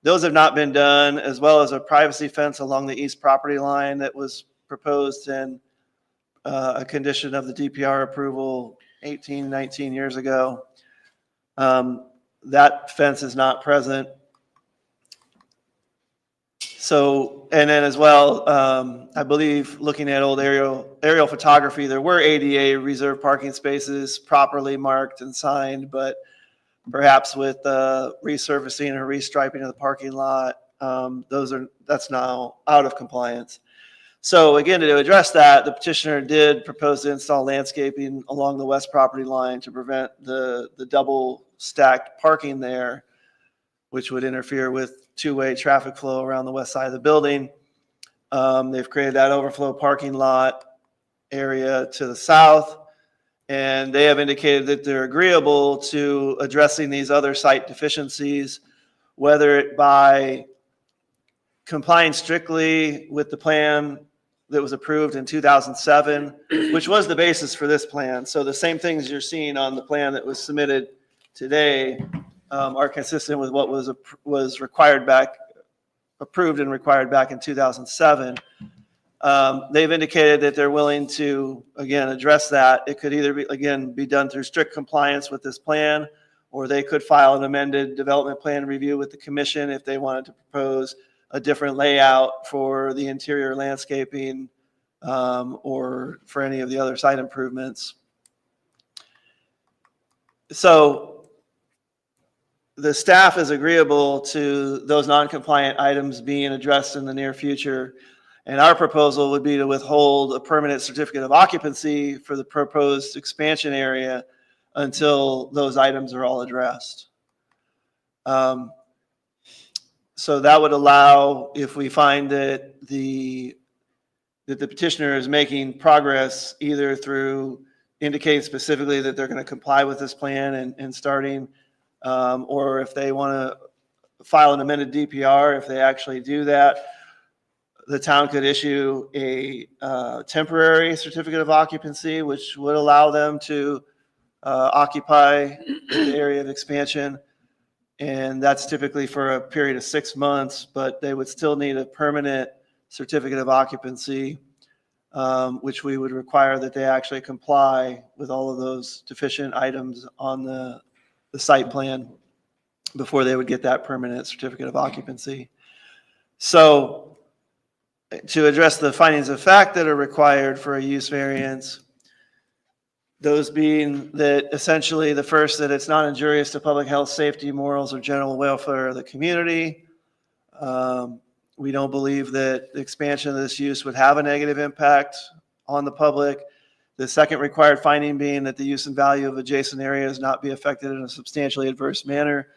Those have not been done, as well as a privacy fence along the east property line that was proposed in a condition of the DPR approval 18, 19 years ago. That fence is not present. So, and then as well, I believe looking at old aerial photography, there were ADA reserved parking spaces properly marked and signed, but perhaps with resurfacing or restriping of the parking lot, that's now out of compliance. So again, to address that, the petitioner did propose to install landscaping along the west property line to prevent the double stacked parking there, which would interfere with two-way traffic flow around the west side of the building. They've created that overflow parking lot area to the south, and they have indicated that they're agreeable to addressing these other site deficiencies, whether it by complying strictly with the plan that was approved in 2007, which was the basis for this plan. So the same things you're seeing on the plan that was submitted today are consistent with what was approved and required back in 2007. They've indicated that they're willing to, again, address that. It could either be done through strict compliance with this plan, or they could file an amended development plan review with the commission if they wanted to propose a different layout for the interior landscaping or for any of the other site improvements. So the staff is agreeable to those non-compliant items being addressed in the near future. And our proposal would be to withhold a permanent certificate of occupancy for the proposed expansion area until those items are all addressed. So that would allow, if we find that the petitioner is making progress, either through indicating specifically that they're going to comply with this plan and starting, or if they want to file an amended DPR, if they actually do that, the town could issue a temporary certificate of occupancy, which would allow them to occupy the area of expansion. And that's typically for a period of 6 months, but they would still need a permanent certificate of occupancy, which we would require that they actually comply with all of those deficient items on the site plan before they would get that permanent certificate of occupancy. So to address the findings of fact that are required for a use variance, those being that essentially the first, that it's not injurious to public health, safety, morals, or general welfare of the community. We don't believe that the expansion of this use would have a negative impact on the public. The second required finding being that the use and value of adjacent areas not be affected in a substantially adverse manner.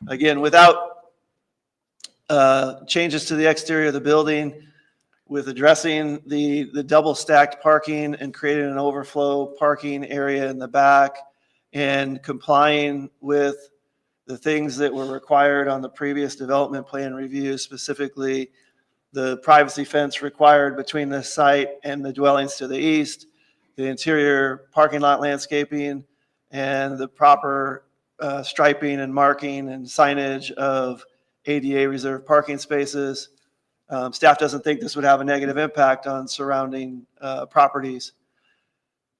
Again, without changes to the exterior of the building, with addressing the double stacked parking and creating an overflow parking area in the back, and complying with the things that were required on the previous development plan review, specifically the privacy fence required between the site and the dwellings to the east, the interior parking lot landscaping, and the proper striping and marking and signage of ADA reserved parking spaces. Staff doesn't think this would have a negative impact on surrounding properties.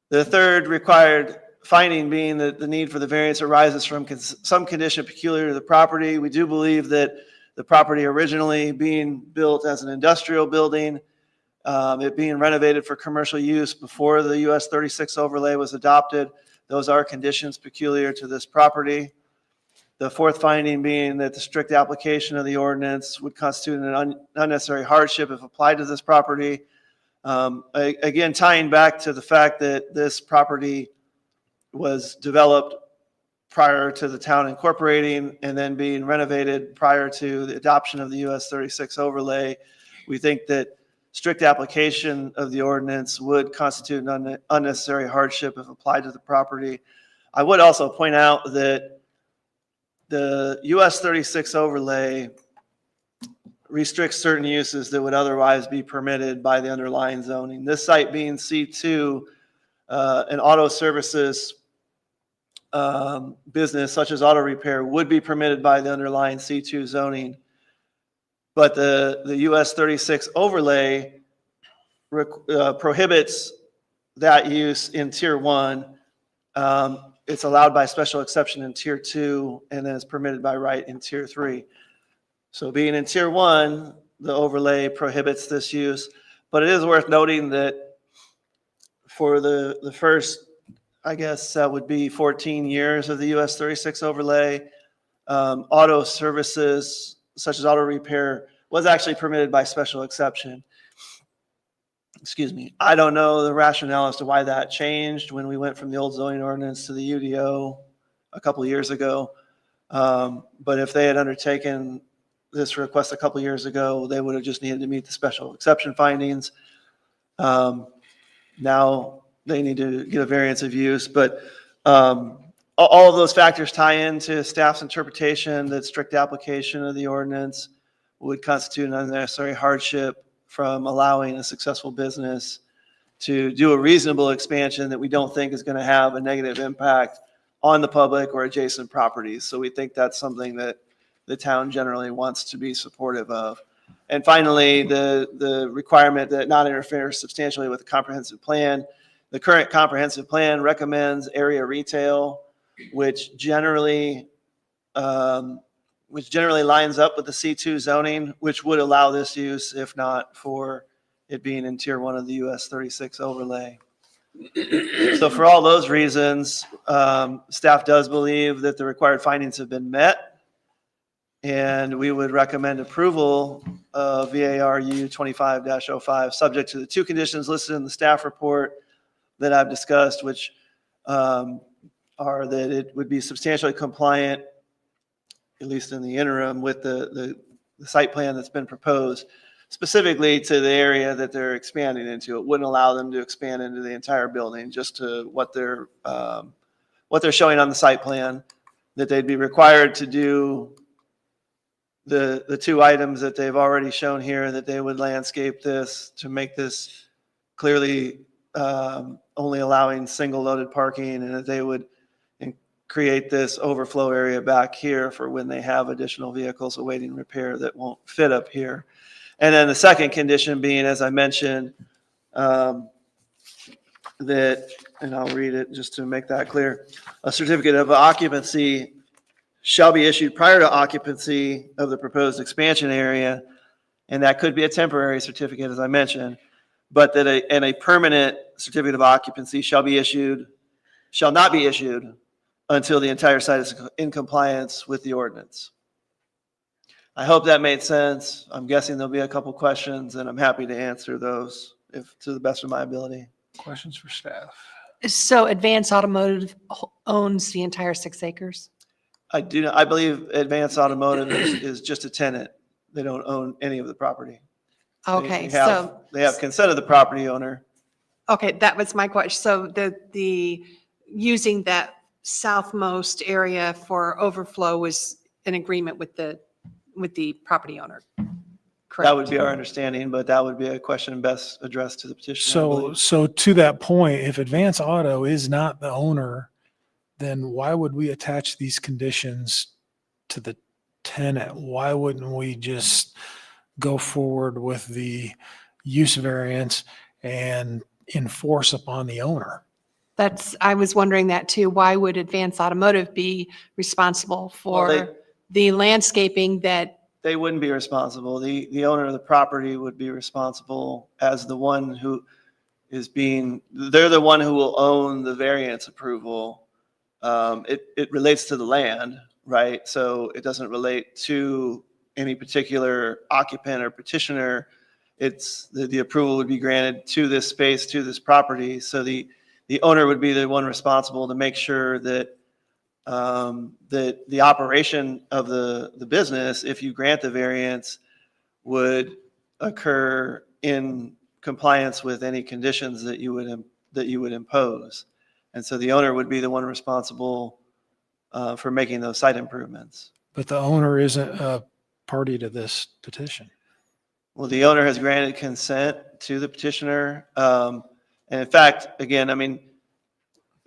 The third required finding being that the need for the variance arises from some condition peculiar to the property. We do believe that the property originally being built as an industrial building, it being renovated for commercial use before the US 36 overlay was adopted, those are conditions peculiar to this property. The fourth finding being that the strict application of the ordinance would constitute an unnecessary hardship if applied to this property. Again, tying back to the fact that this property was developed prior to the town incorporating and then being renovated prior to the adoption of the US 36 overlay, we think that strict application of the ordinance would constitute an unnecessary hardship if applied to the property. I would also point out that the US 36 overlay restricts certain uses that would otherwise be permitted by the underlying zoning. This site being C2, an auto services business such as auto repair would be permitted by the underlying C2 zoning. But the US 36 overlay prohibits that use in Tier 1. It's allowed by special exception in Tier 2, and then it's permitted by right in Tier 3. So being in Tier 1, the overlay prohibits this use. But it is worth noting that for the first, I guess that would be 14 years of the US 36 overlay, auto services such as auto repair was actually permitted by special exception. Excuse me. I don't know the rationale as to why that changed when we went from the old zoning ordinance to the UDO a couple of years ago. But if they had undertaken this request a couple of years ago, they would have just needed to meet the special exception findings. Now they need to get a variance of use, but all of those factors tie into staff's interpretation that strict application of the ordinance would constitute an unnecessary hardship from allowing a successful business to do a reasonable expansion that we don't think is going to have a negative impact on the public or adjacent properties. So we think that's something that the town generally wants to be supportive of. And finally, the requirement that not interfere substantially with the comprehensive plan. The current comprehensive plan recommends area retail, which generally lines up with the C2 zoning, which would allow this use if not for it being in tier 1 of the US 36 overlay. So for all those reasons, staff does believe that the required findings have been met. And we would recommend approval of VARU 25-05, subject to the 2 conditions listed in the staff report that I've discussed, which are that it would be substantially compliant, at least in the interim, with the site plan that's been proposed, specifically to the area that they're expanding into. It wouldn't allow them to expand into the entire building, just to what they're showing on the site plan, that they'd be required to do the 2 items that they've already shown here, that they would landscape this to make this clearly only allowing single loaded parking, and that they would create this overflow area back here for when they have additional vehicles awaiting repair that won't fit up here. And then the second condition being, as I mentioned, that, and I'll read it just to make that clear, a certificate of occupancy shall be issued prior to occupancy of the proposed expansion area, and that could be a temporary certificate, as I mentioned, but that a permanent certificate of occupancy shall not be issued until the entire site is in compliance with the ordinance. I hope that made sense. I'm guessing there'll be a couple questions, and I'm happy to answer those to the best of my ability. Questions for staff? So Advance Automotive owns the entire 6 acres? I believe Advanced Automotive is just a tenant. They don't own any of the property. Okay, They have consent of the property owner. okay, that was my question. So the using that southmost area for overflow was an agreement with the property owner, correct? That would be our understanding, but that would be a question best addressed to the petitioner. I believe. So to that point, if Advance Auto is not the owner, then why would we attach these conditions to the tenant? Why wouldn't we just go forward with the use variance and enforce upon the owner? I was wondering that too. Why would Advance Automotive be responsible for the landscaping that? They wouldn't be responsible. The owner of the property would be responsible as the one who they're the one who will own the variance approval. It relates to the land, right? So it doesn't relate to any particular occupant or petitioner. It's the approval would be granted to this space, to this property. So the owner would be the one responsible to make sure that that the operation of the business, if you grant the variance, would occur in compliance with any conditions that you would impose. And so the owner would be the one responsible for making those site improvements. But the owner isn't a party to this petition. Well, the owner has granted consent to the petitioner. And in fact, again, I mean,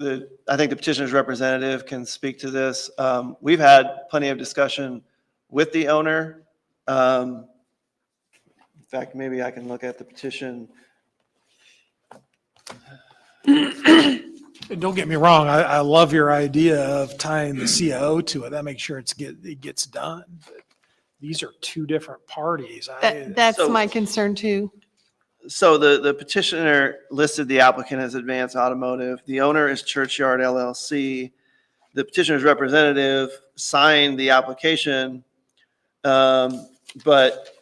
I think the petitioner's representative can speak to this. We've had plenty of discussion with the owner. In fact, maybe I can look at the petition. Don't get me wrong. I love your idea of tying the CAO to it. That makes sure it gets done. But these are two different parties. That's So- my concern too. So the petitioner listed the applicant as Advance Automotive. The owner is Churchyard LLC. The petitioner's representative signed the application, but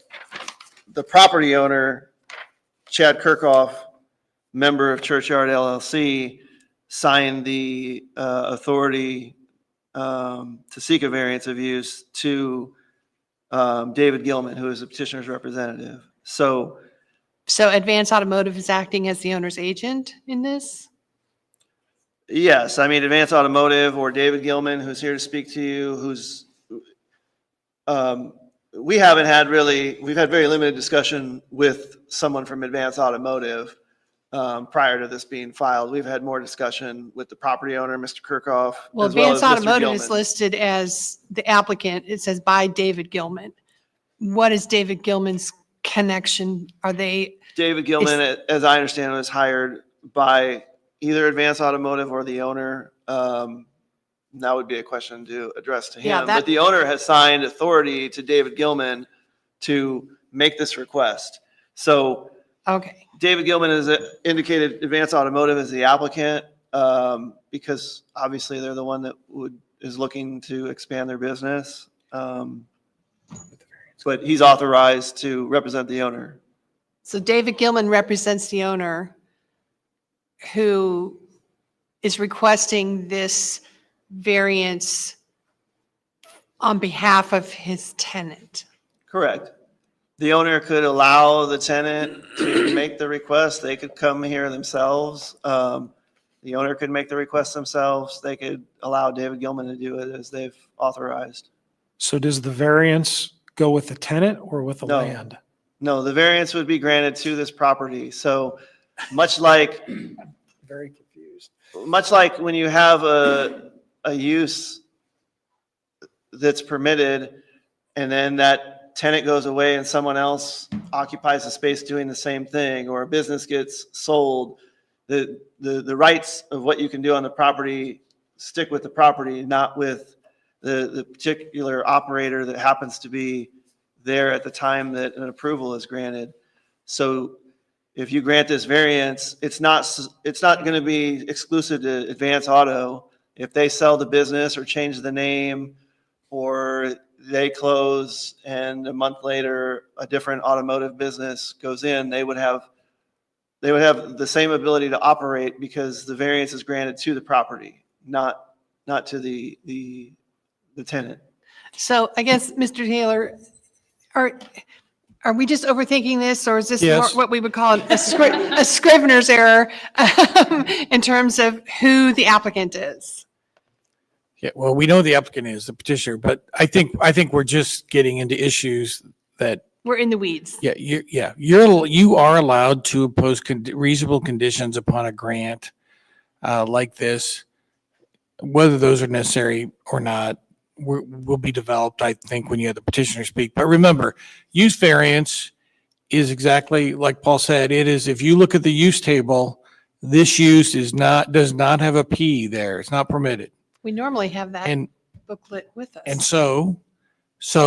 the property owner, Chad Kirkhoff, member of Churchyard LLC, signed the authority to seek a variance of use to David Gilman, who is the petitioner's representative. So Advance Automotive is acting as the owner's agent in this? yes, I mean, Advance Automotive or David Gilman, who's here to speak to you, we've had very limited discussion with someone from Advance Automotive prior to this being filed. We've had more discussion with the property owner, Mr. Kirkhoff. Well, as well Advance as Mr. Automotive is Gilman. listed as the applicant. It says by David Gilman. What is David Gilman's connection? Are they, David Gilman, as I understand, was hired by either Advance Automotive or the owner. That would be a question to address to Yeah, him. that- But the owner has signed authority to David Gilman to make this request. So okay. David Gilman has indicated Advance Automotive as the applicant because obviously they're the one that is looking to expand their business. But he's authorized to represent the owner. So David Gilman represents the owner who is requesting this variance on behalf of his tenant. Correct. The owner could allow the tenant to make the request. They could come here themselves. The owner could make the request themselves. They could allow David Gilman to do it as they've authorized. So does the variance go with the tenant or with the No. land? No, the variance would be granted to this property. So much like Very confused. when you have a use that's permitted and then that tenant goes away and someone else occupies the space doing the same thing, or a business gets sold, the rights of what you can do on the property stick with the property, not with the particular operator that happens to be there at the time that an approval is granted. So if you grant this variance, it's not going to be exclusive to Advance Auto. If they sell the business or change the name, or they close and a month later a different automotive business goes in, they would have the same ability to operate because the variance is granted to the property, not to the tenant. So I guess, Mr. Taylor, are we just overthinking this, or is this Yes. more what we would call a scrivener's error in terms of who the applicant is? Yeah, well, we know the applicant is the petitioner, but I think we're just getting into issues that, We're in the weeds. you are allowed to impose reasonable conditions upon a grant like this. Whether those are necessary or not will be developed, I think, when you have the petitioner speak. But remember, use variance is exactly like Paul said. It is, if you look at the use table, this use does not have a P there. It's not permitted. We normally have that And booklet with us. And so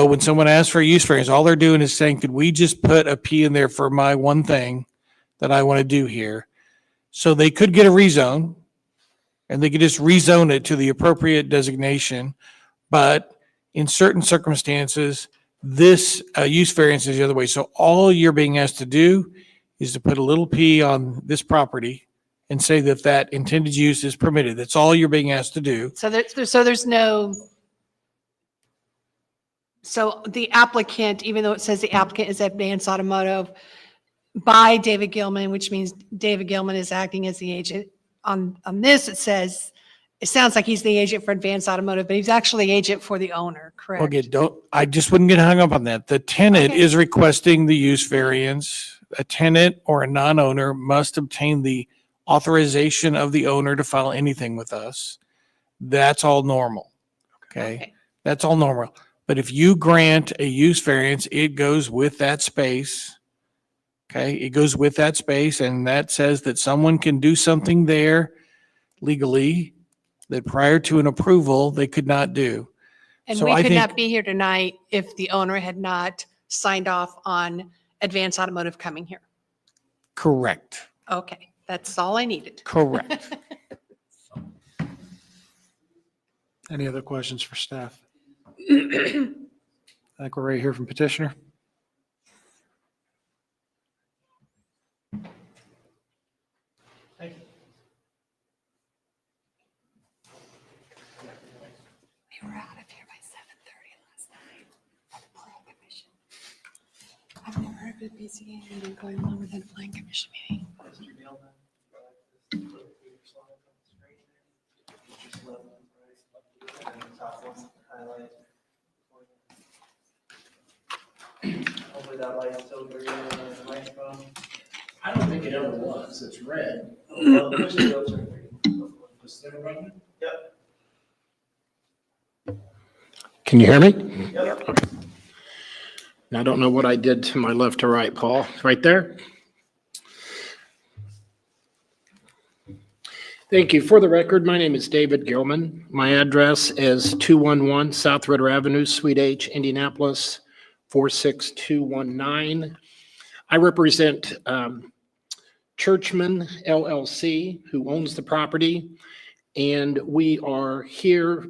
when someone asks for a use variance, all they're doing is saying, could we just put a P in there for my one thing that I want to do here? So they could get a rezone and they could just rezone it to the appropriate designation. But in certain circumstances, this use variance is the other way. So all you're being asked to do is to put a little P on this property and say that intended use is permitted. That's all you're being asked to do. So the applicant, even though it says the applicant is Advance Automotive by David Gilman, which means David Gilman is acting as the agent. On this, it sounds like he's the agent for Advance Automotive, but he's actually the agent for the owner, correct? Okay, I just wouldn't get hung up on that. The tenant Okay. is requesting the use variance. A tenant or a non-owner must obtain the authorization of the owner to file anything with us. That's all normal. Okay? That's all normal. But if you grant a use variance, it goes with that space. Okay? It goes with that space, and that says that someone can do something there legally that prior to an approval, they could not do. And So we I could think- not be here tonight if the owner had not signed off on Advance Automotive coming here. Correct. Okay, that's all I needed. Correct. Any other questions for staff? I think we're ready to hear from petitioner. We were out of here by 7:30 last night at the Plan Commission. I've never heard of a bzaagenda meeting going longer than a Plan Commission meeting. Hopefully that light's still good on the microphone. I don't think it ever was. It's red. Push the filter. Yep. Can you hear me? Yep. I don't know what I did to my left or right, Paul. Right there? Thank you. For the record, my name is David Gilman. My address is 211 South Ritter Avenue, Suite H, Indianapolis, 46219. I represent Churchman LLC, who owns the property, and we are here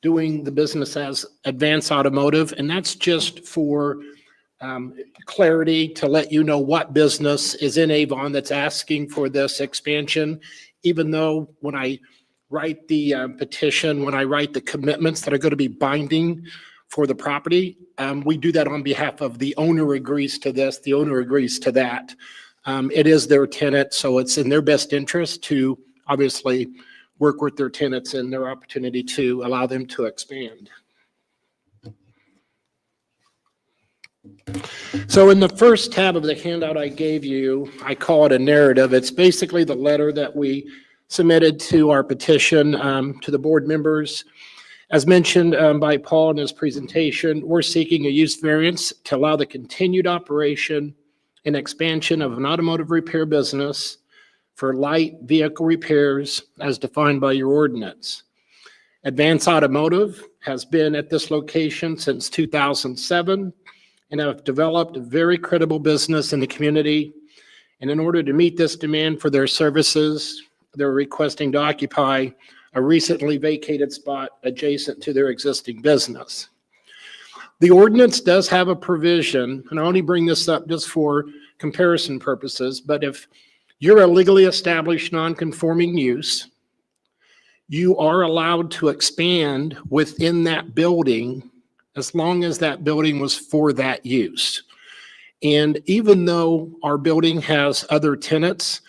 doing the business as Advance Automotive, and that's just for clarity to let you know what business is in Avon that's asking for this expansion, even though when I write the petition, when I write the commitments that are going to be binding for the property, we do that on behalf of the owner agrees to this, the owner agrees to that. It is their tenant, so it's in their best interest to obviously work with their tenants and their opportunity to allow them to expand. So in the first tab of the handout I gave you, I call it a narrative. It's basically the letter that we submitted to our petition to the board members. As mentioned by Paul in his presentation, we're seeking a use variance to allow the continued operation and expansion of an automotive repair business for light vehicle repairs as defined by your ordinance. Advance Automotive has been at this location since 2007 and have developed a very credible business in the community. And in order to meet this demand for their services, they're requesting to occupy a recently vacated spot adjacent to their existing business. The ordinance does have a provision, and I only bring this up just for comparison purposes, but if you're a legally established non-conforming use, you are allowed to expand within that building as long as that building was for that use. And even though our building has other tenants,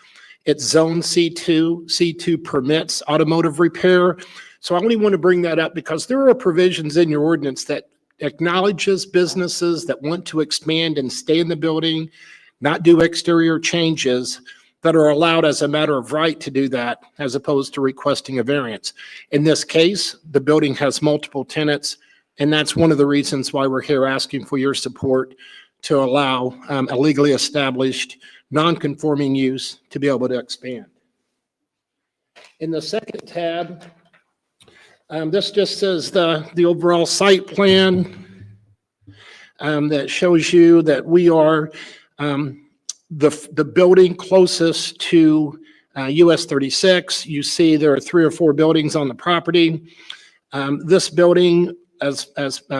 it's zone C2. C2 permits automotive repair. So I only want to bring that up because there are provisions in your ordinance that acknowledges businesses that want to expand and stay in the building, not do exterior changes, that are allowed as a matter of right to do that, as opposed to requesting a variance. In this case, the building has multiple tenants, and that's one of the reasons why we're here asking for your support to allow a legally established non-conforming use to be able to expand. In the second tab, this just says the overall site plan that shows you that we are the building closest to US 36. You see there are 3 or 4 buildings on the property. This building, as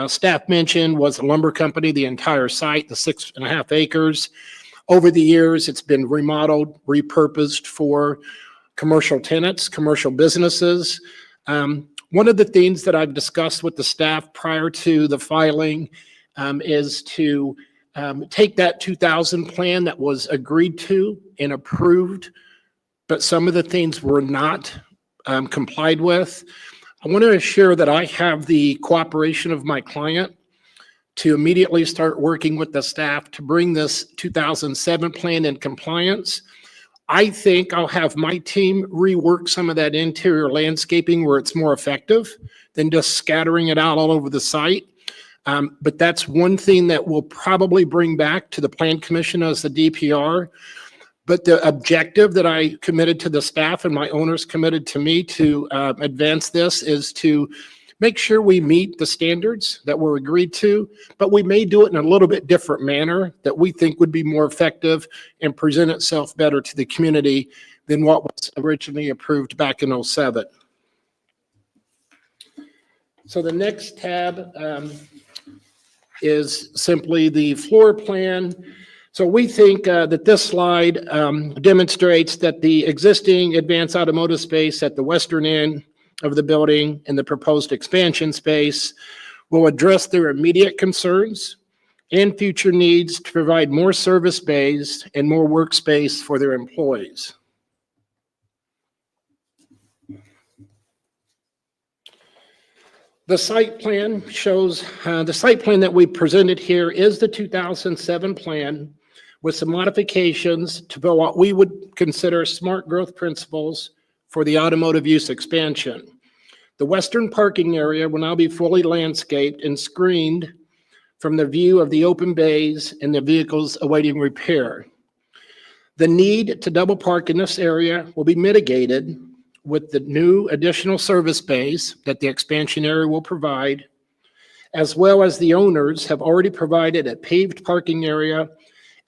staff mentioned, was a lumber company, the entire site, the 6.5 acres. Over the years, it's been remodeled, repurposed for commercial tenants, commercial businesses. One of the things that I've discussed with the staff prior to the filing is to take that 2000 plan that was agreed to and approved, but some of the things were not complied with. I want to assure that I have the cooperation of my client to immediately start working with the staff to bring this 2007 plan in compliance. I think I'll have my team rework some of that interior landscaping where it's more effective than just scattering it out all over the site. But that's one thing that we'll probably bring back to the Plan Commission as the DPR. But the objective that I committed to the staff and my owners committed to me to advance this is to make sure we meet the standards that were agreed to, but we may do it in a little bit different manner that we think would be more effective and present itself better to the community than what was originally approved back in '07. So the next tab is simply the floor plan. So we think that this slide demonstrates that the existing advanced automotive space at the western end of the building and the proposed expansion space will address their immediate concerns and future needs to provide more service bays and more workspace for their employees. The site plan shows, the site plan that we presented here is the 2007 plan with some modifications to what we would consider smart growth principles for the automotive use expansion. The western parking area will now be fully landscaped and screened from the view of the open bays and the vehicles awaiting repair. The need to double park in this area will be mitigated with the new additional service bays that the expansion area will provide, as well as the owners have already provided a paved parking area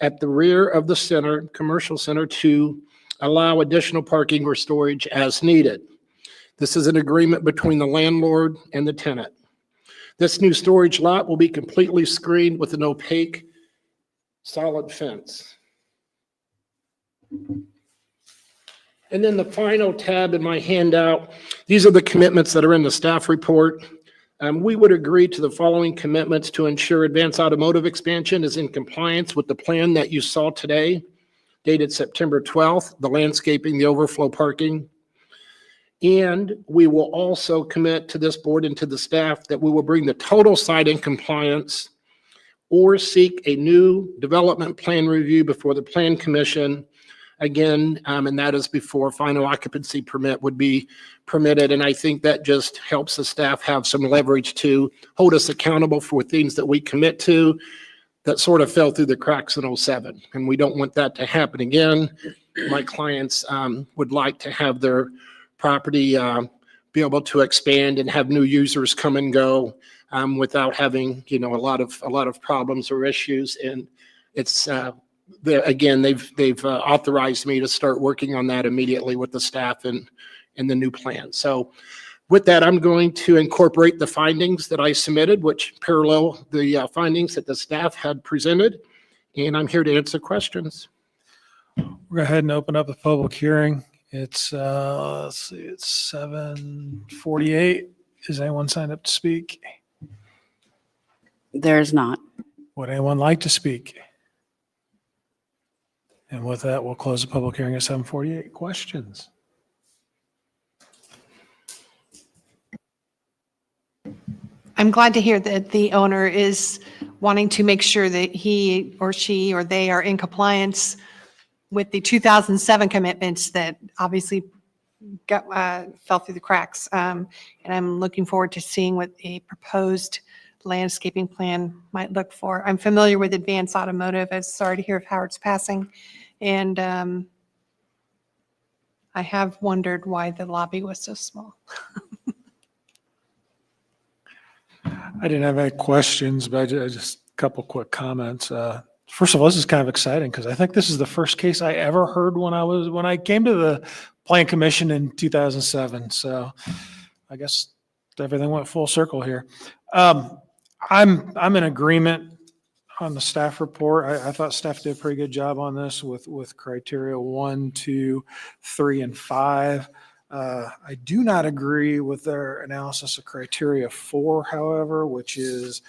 at the rear of the center, commercial center, to allow additional parking or storage as needed. This is an agreement between the landlord and the tenant. This new storage lot will be completely screened with an opaque solid fence. And then the final tab in my handout, these are the commitments that are in the staff report. We would agree to the following commitments to ensure advanced automotive expansion is in compliance with the plan that you saw today, dated September 12th, the landscaping, the overflow parking. And we will also commit to this board and to the staff that we will bring the total site in compliance or seek a new development plan review before the Plan Commission. Again, and that is before final occupancy permit would be permitted. And I think that just helps the staff have some leverage to hold us accountable for things that we commit to that sort of fell through the cracks in '07. And we don't want that to happen again. My clients would like to have their property be able to expand and have new users come and go without having, a lot of problems or issues. And it's, again, they've authorized me to start working on that immediately with the staff and the new plan. So with that, I'm going to incorporate the findings that I submitted, which parallel the findings that the staff had presented. And I'm here to answer questions. We'll go ahead and open up the public hearing. It's, let's see, it's 7:48. Is anyone signed up to speak? There's not. Would anyone like to speak? And with that, we'll close the public hearing at 7:48. Questions? I'm glad to hear that the owner is wanting to make sure that he or she or they are in compliance with the 2007 commitments that obviously fell through the cracks. And I'm looking forward to seeing what a proposed landscaping plan might look for. I'm familiar with Advanced Automotive. I'm sorry to hear of Howard's passing. And I have wondered why the lobby was so small. I didn't have any questions, but just a couple quick comments. First of all, this is kind of exciting because I think this is the first case I ever heard when I came to the Plan Commission in 2007. So I guess everything went full circle here. I'm in agreement on the staff report. I thought staff did a pretty good job on this with criteria 1, 2, 3, and 5. I do not agree with their analysis of criteria 4, however, which is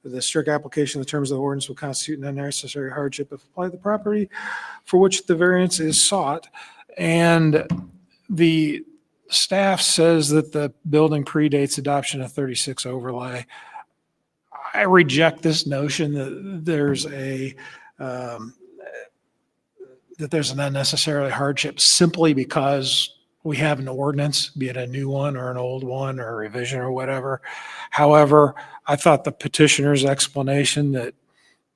the strict application of the terms of the ordinance will constitute an unnecessary hardship if applied to the property for which the variance is sought. And the staff says that the building predates adoption of 36 overlay. I reject this notion that there's an unnecessary hardship simply because we have an ordinance, be it a new one or an old one or a revision or whatever. However, I thought the petitioner's explanation that,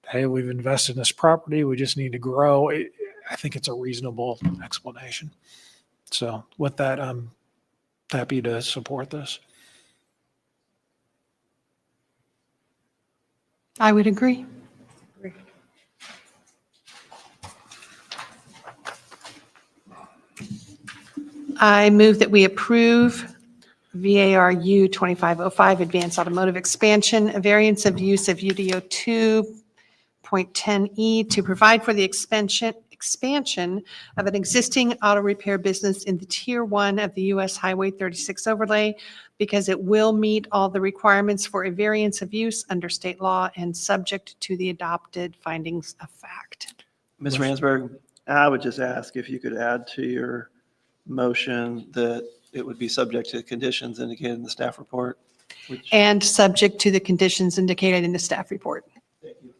hey, we've invested in this property, we just need to grow, I think it's a reasonable explanation. So with that, I'm happy to support this. I would agree. I move that we approve VARU 2505, Advanced Automotive Expansion, a variance of use of UDO 2.10E to provide for the expansion of an existing auto repair business in the Tier 1 of the US Highway 36 overlay because it will meet all the requirements for a variance of use under state law and subject to the adopted findings of fact. Ms. Ransberg, I would just ask if you could add to your motion that it would be subject to conditions indicated in the staff report. Which, And subject to the conditions indicated in the staff report. thank you.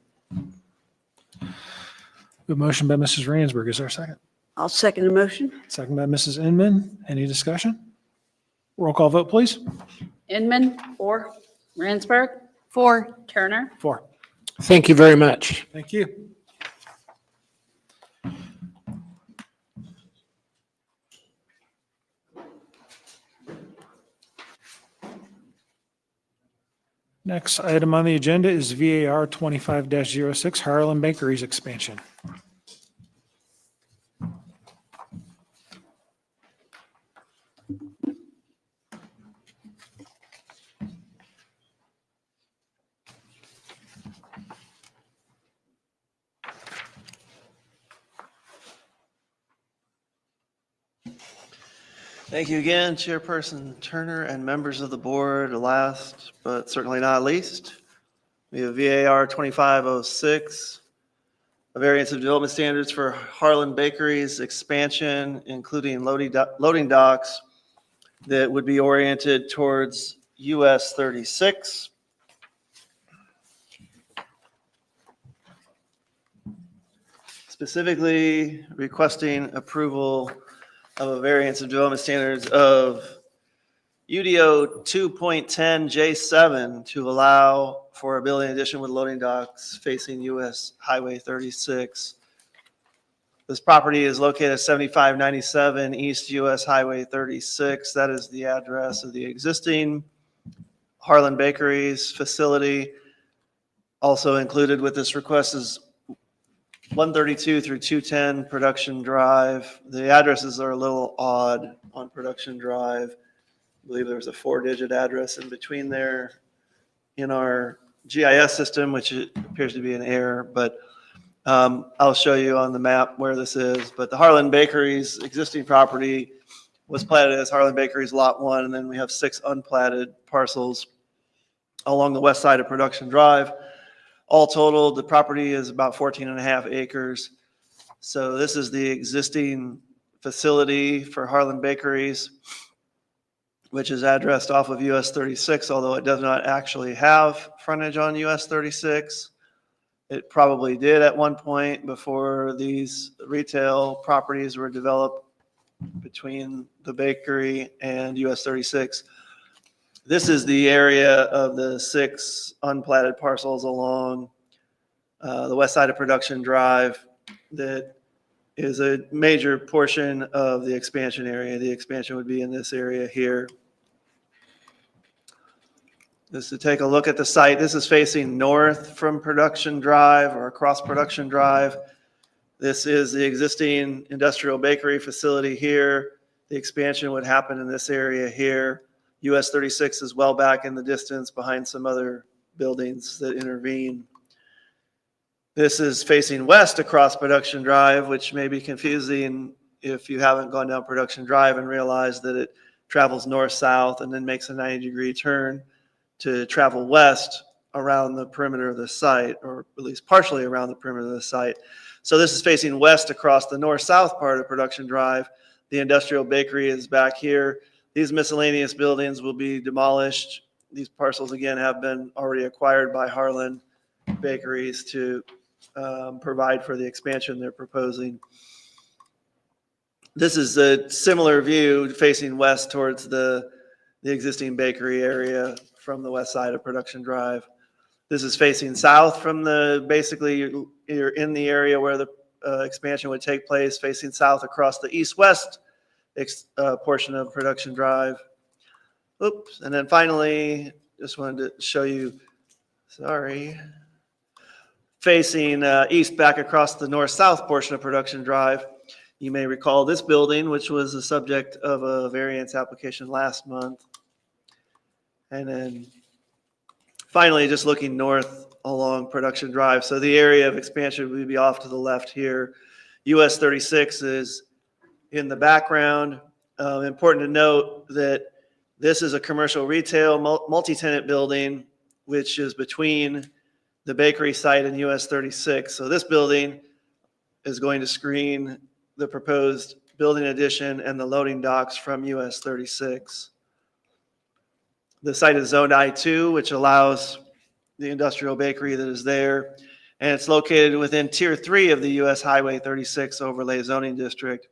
A motion by Mrs. Ransberg. Is there a second? I'll second the motion. Second by Mrs. Inman. Any discussion? Roll call vote, please. Inman. 4. Ransberg. 4. Turner. 4. Thank you very much. Thank you. Next item on the agenda is VAR 25-06, Harlan Bakeries expansion. Thank you again, Chairperson Turner and members of the board. Last, but certainly not least, we have VAR 2506, a variance of development standards for Harlan Bakeries expansion, including loading docks that would be oriented towards US 36. Specifically requesting approval of a variance of development standards of UDO 2.10J7 to allow for a building addition with loading docks facing US Highway 36. This property is located at 7597 East US Highway 36. That is the address of the existing Harlan Bakeries facility. Also included with this request is 132 through 210 Production Drive. The addresses are a little odd on Production Drive. I believe there's a 4-digit address in between there in our GIS system, which appears to be an error, but I'll show you on the map where this is. But the Harlan Bakeries existing property was platted as Harlan Bakeries Lot 1, and then we have 6 unplatted parcels along the west side of Production Drive. All totaled, the property is about 14.5 acres. So this is the existing facility for Harlan Bakeries, which is addressed off of US 36, although it does not actually have frontage on US 36. It probably did at one point before these retail properties were developed between the bakery and US 36. This is the area of the 6 unplatted parcels along the west side of Production Drive that is a major portion of the expansion area. The expansion would be in this area here. Just to take a look at the site, this is facing north from Production Drive or across Production Drive. This is the existing industrial bakery facility here. The expansion would happen in this area here. US 36 is well back in the distance behind some other buildings that intervene. This is facing west across Production Drive, which may be confusing if you haven't gone down Production Drive and realized that it travels north-south and then makes a 90-degree turn to travel west around the perimeter of the site, or at least partially around the perimeter of the site. So this is facing west across the north-south part of Production Drive. The industrial bakery is back here. These miscellaneous buildings will be demolished. These parcels, again, have been already acquired by Harlan Bakeries to provide for the expansion they're proposing. This is a similar view facing west towards the existing bakery area from the west side of Production Drive. This is facing south from basically you're in the area where the expansion would take place, facing south across the east-west portion of Production Drive. Oops. And then finally, just wanted to show you, sorry, facing east back across the north-south portion of Production Drive. You may recall this building, which was the subject of a variance application last month. And then finally, just looking north along Production Drive. So the area of expansion would be off to the left here. US 36 is in the background. Important to note that this is a commercial retail multi-tenant building, which is between the bakery site and US 36. So this building is going to screen the proposed building addition and the loading docks from US 36. The site is zoned I2, which allows the industrial bakery that is there. And it's located within Tier 3 of the US Highway 36 overlay zoning district.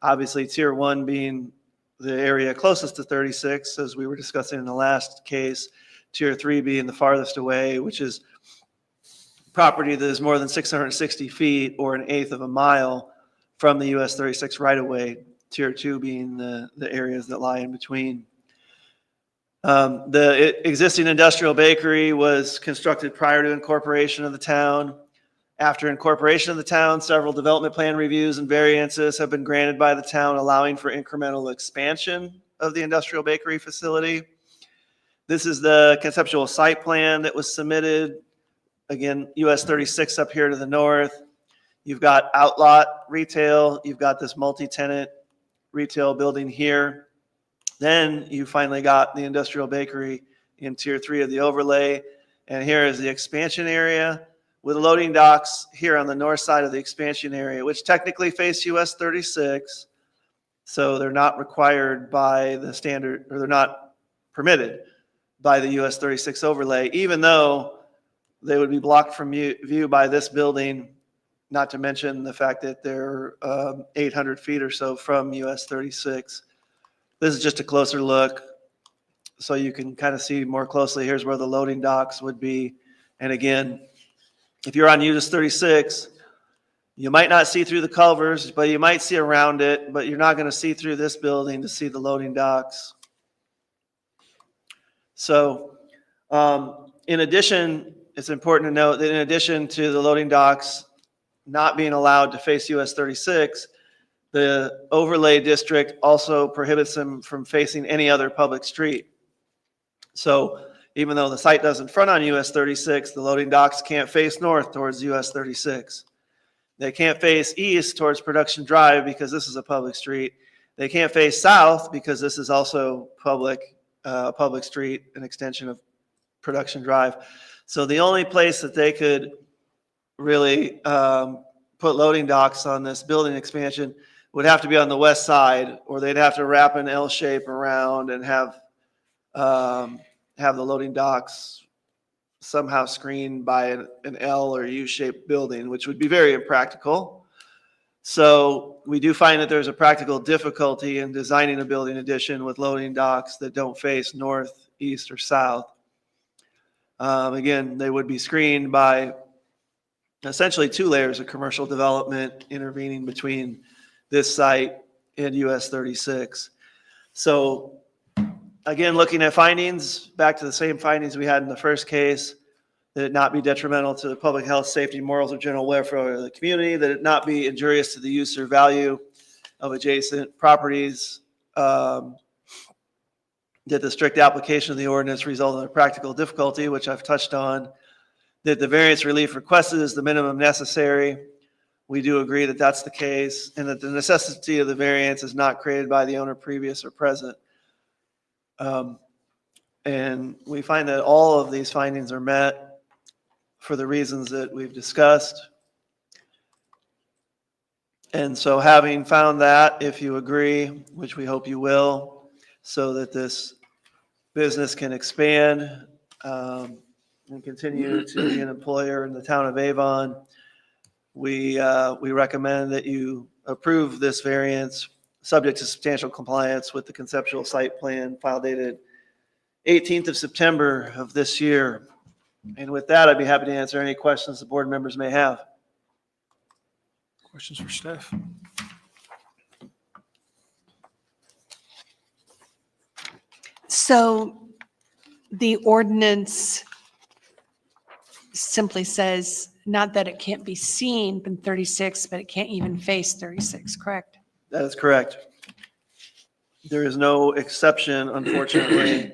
Obviously, Tier 1 being the area closest to 36, as we were discussing in the last case. Tier 3 being the farthest away, which is property that is more than 660 feet or an eighth of a mile from the US 36 right-of-way. Tier 2 being the areas that lie in between. The existing industrial bakery was constructed prior to incorporation of the town. After incorporation of the town, several development plan reviews and variances have been granted by the town, allowing for incremental expansion of the industrial bakery facility. This is the conceptual site plan that was submitted. Again, US 36 up here to the north. You've got outlot retail. You've got this multi-tenant retail building here. Then you finally got the industrial bakery in Tier 3 of the overlay. And here is the expansion area with loading docks here on the north side of the expansion area, which technically face US 36. So they're not required by the standard, or they're not permitted by the US 36 overlay, even though they would be blocked from view by this building, not to mention the fact that they're 800 feet or so from US 36. This is just a closer look so you can kind of see more closely. Here's where the loading docks would be. And again, if you're on US 36, you might not see through the culvers, but you might see around it, but you're not going to see through this building to see the loading docks. So in addition, it's important to note that in addition to the loading docks not being allowed to face US 36, the overlay district also prohibits them from facing any other public street. So even though the site doesn't front on US 36, the loading docks can't face north towards US 36. They can't face east towards Production Drive because this is a public street. They can't face south because this is also public street, an extension of Production Drive. So the only place that they could really put loading docks on this building expansion would have to be on the west side, or they'd have to wrap an L shape around and have the loading docks somehow screened by an L or U-shaped building, which would be very impractical. So we do find that there's a practical difficulty in designing a building addition with loading docks that don't face north, east, or south. Again, they would be screened by essentially two layers of commercial development intervening between this site and US 36. So again, looking at findings, back to the same findings we had in the first case, that it not be detrimental to the public health, safety, morals, or general welfare of the community, that it not be injurious to the use or value of adjacent properties, that the strict application of the ordinance result in a practical difficulty, which I've touched on, that the variance relief requested is the minimum necessary. We do agree that that's the case, and that the necessity of the variance is not created by the owner previous or present. And we find that all of these findings are met for the reasons that we've discussed. And so having found that, if you agree, which we hope you will, so that this business can expand and continue to be an employer in the town of Avon, we recommend that you approve this variance subject to substantial compliance with the conceptual site plan file dated 18th of September of this year. And with that, I'd be happy to answer any questions the board members may have. Questions for staff? So the ordinance simply says, not that it can't be seen from 36, but it can't even face 36, correct? That is correct. There is no exception, unfortunately,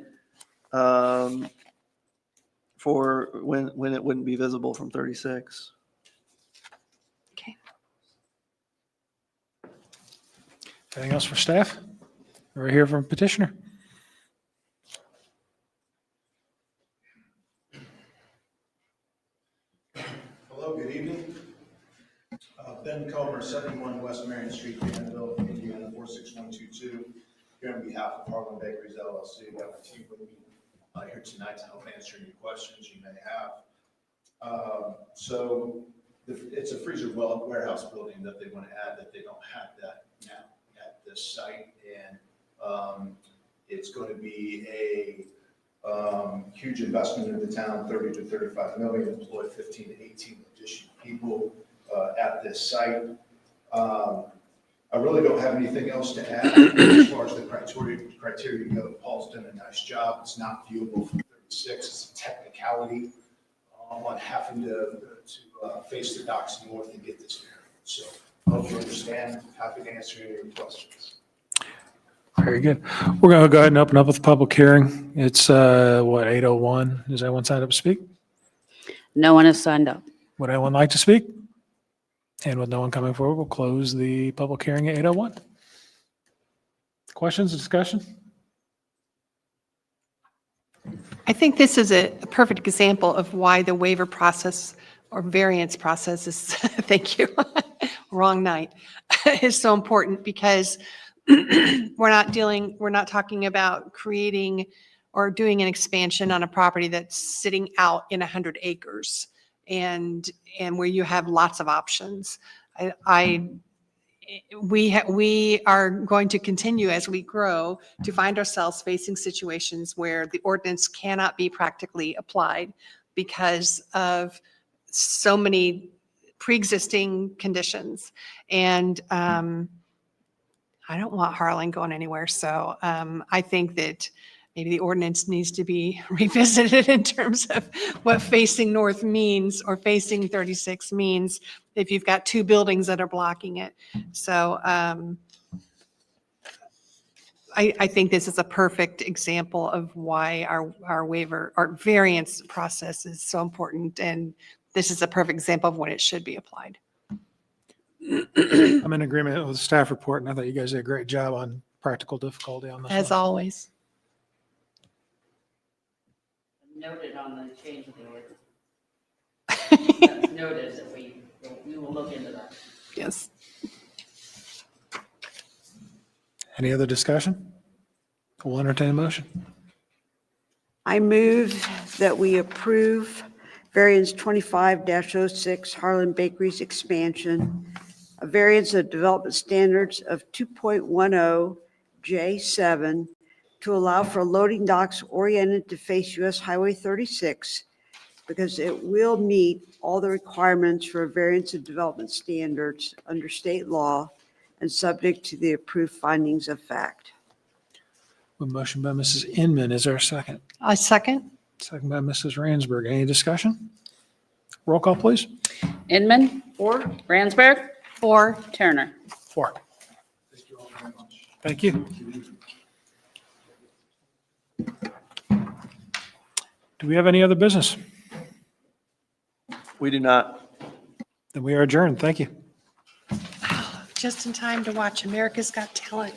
for when it wouldn't be visible from 36. Okay. Anything else for staff? We're here from petitioner. Hello, good evening. Ben Culver, 71 West Marion Street, Danville, Indiana, 46122. Here on behalf of Harlan Bakeries LLC, we have a team with me here tonight to help answer any questions you may have. It's a freezer warehouse building that they want to add that they don't have that now at this site. And it's going to be a huge investment in the town, 30 to 35 million, employ 15 to 18 additional people at this site. I really don't have anything else to add as far as the criteria go. Paul's done a nice job. It's not viewable from 36. It's a technicality on having to face the docks north and get this variance. So I hope you understand. Happy to answer any of your questions. Very good. We're going to go ahead and open up with the public hearing. It's, 8:01. Is anyone signed up to speak? No one has signed up. Would anyone like to speak? And with no one coming forward, we'll close the public hearing at 8:01. Questions, discussion? I think this is a perfect example of why the waiver process or variance process is, thank you, wrong night, is so important because we're not talking about creating or doing an expansion on a property that's sitting out in 100 acres and where you have lots of options. We are going to continue as we grow to find ourselves facing situations where the ordinance cannot be practically applied because of so many pre-existing conditions. And I don't want Harlan going anywhere. So I think that maybe the ordinance needs to be revisited in terms of what facing north means or facing 36 means if you've got two buildings that are blocking it. So I think this is a perfect example of why our waiver, our variance process is so important. And this is a perfect example of when it should be applied. I'm in agreement with the staff report, and I thought you guys did a great job on practical difficulty on this As one. always. Noted on the change of the ordinance. That's noted that we will look into that. Yes. Any other discussion? We'll entertain a motion. I move that we approve variance 25-06 Harlan Bakeries expansion, a variance of development standards of 2.10 J7 to allow for loading docks oriented to face US Highway 36 because it will meet all the requirements for a variance of development standards under state law and subject to the approved findings of fact. A motion by Mrs. Inman. Is there a second? A second? Second by Mrs. Ransberg. Any discussion? Roll call, please. Inman, Or Ransberg, Or Turner. 4. Thank you all very much. Thank you. Do we have any other business? We do not. Then we are adjourned. Thank you. just in time to watch America's Got Talent.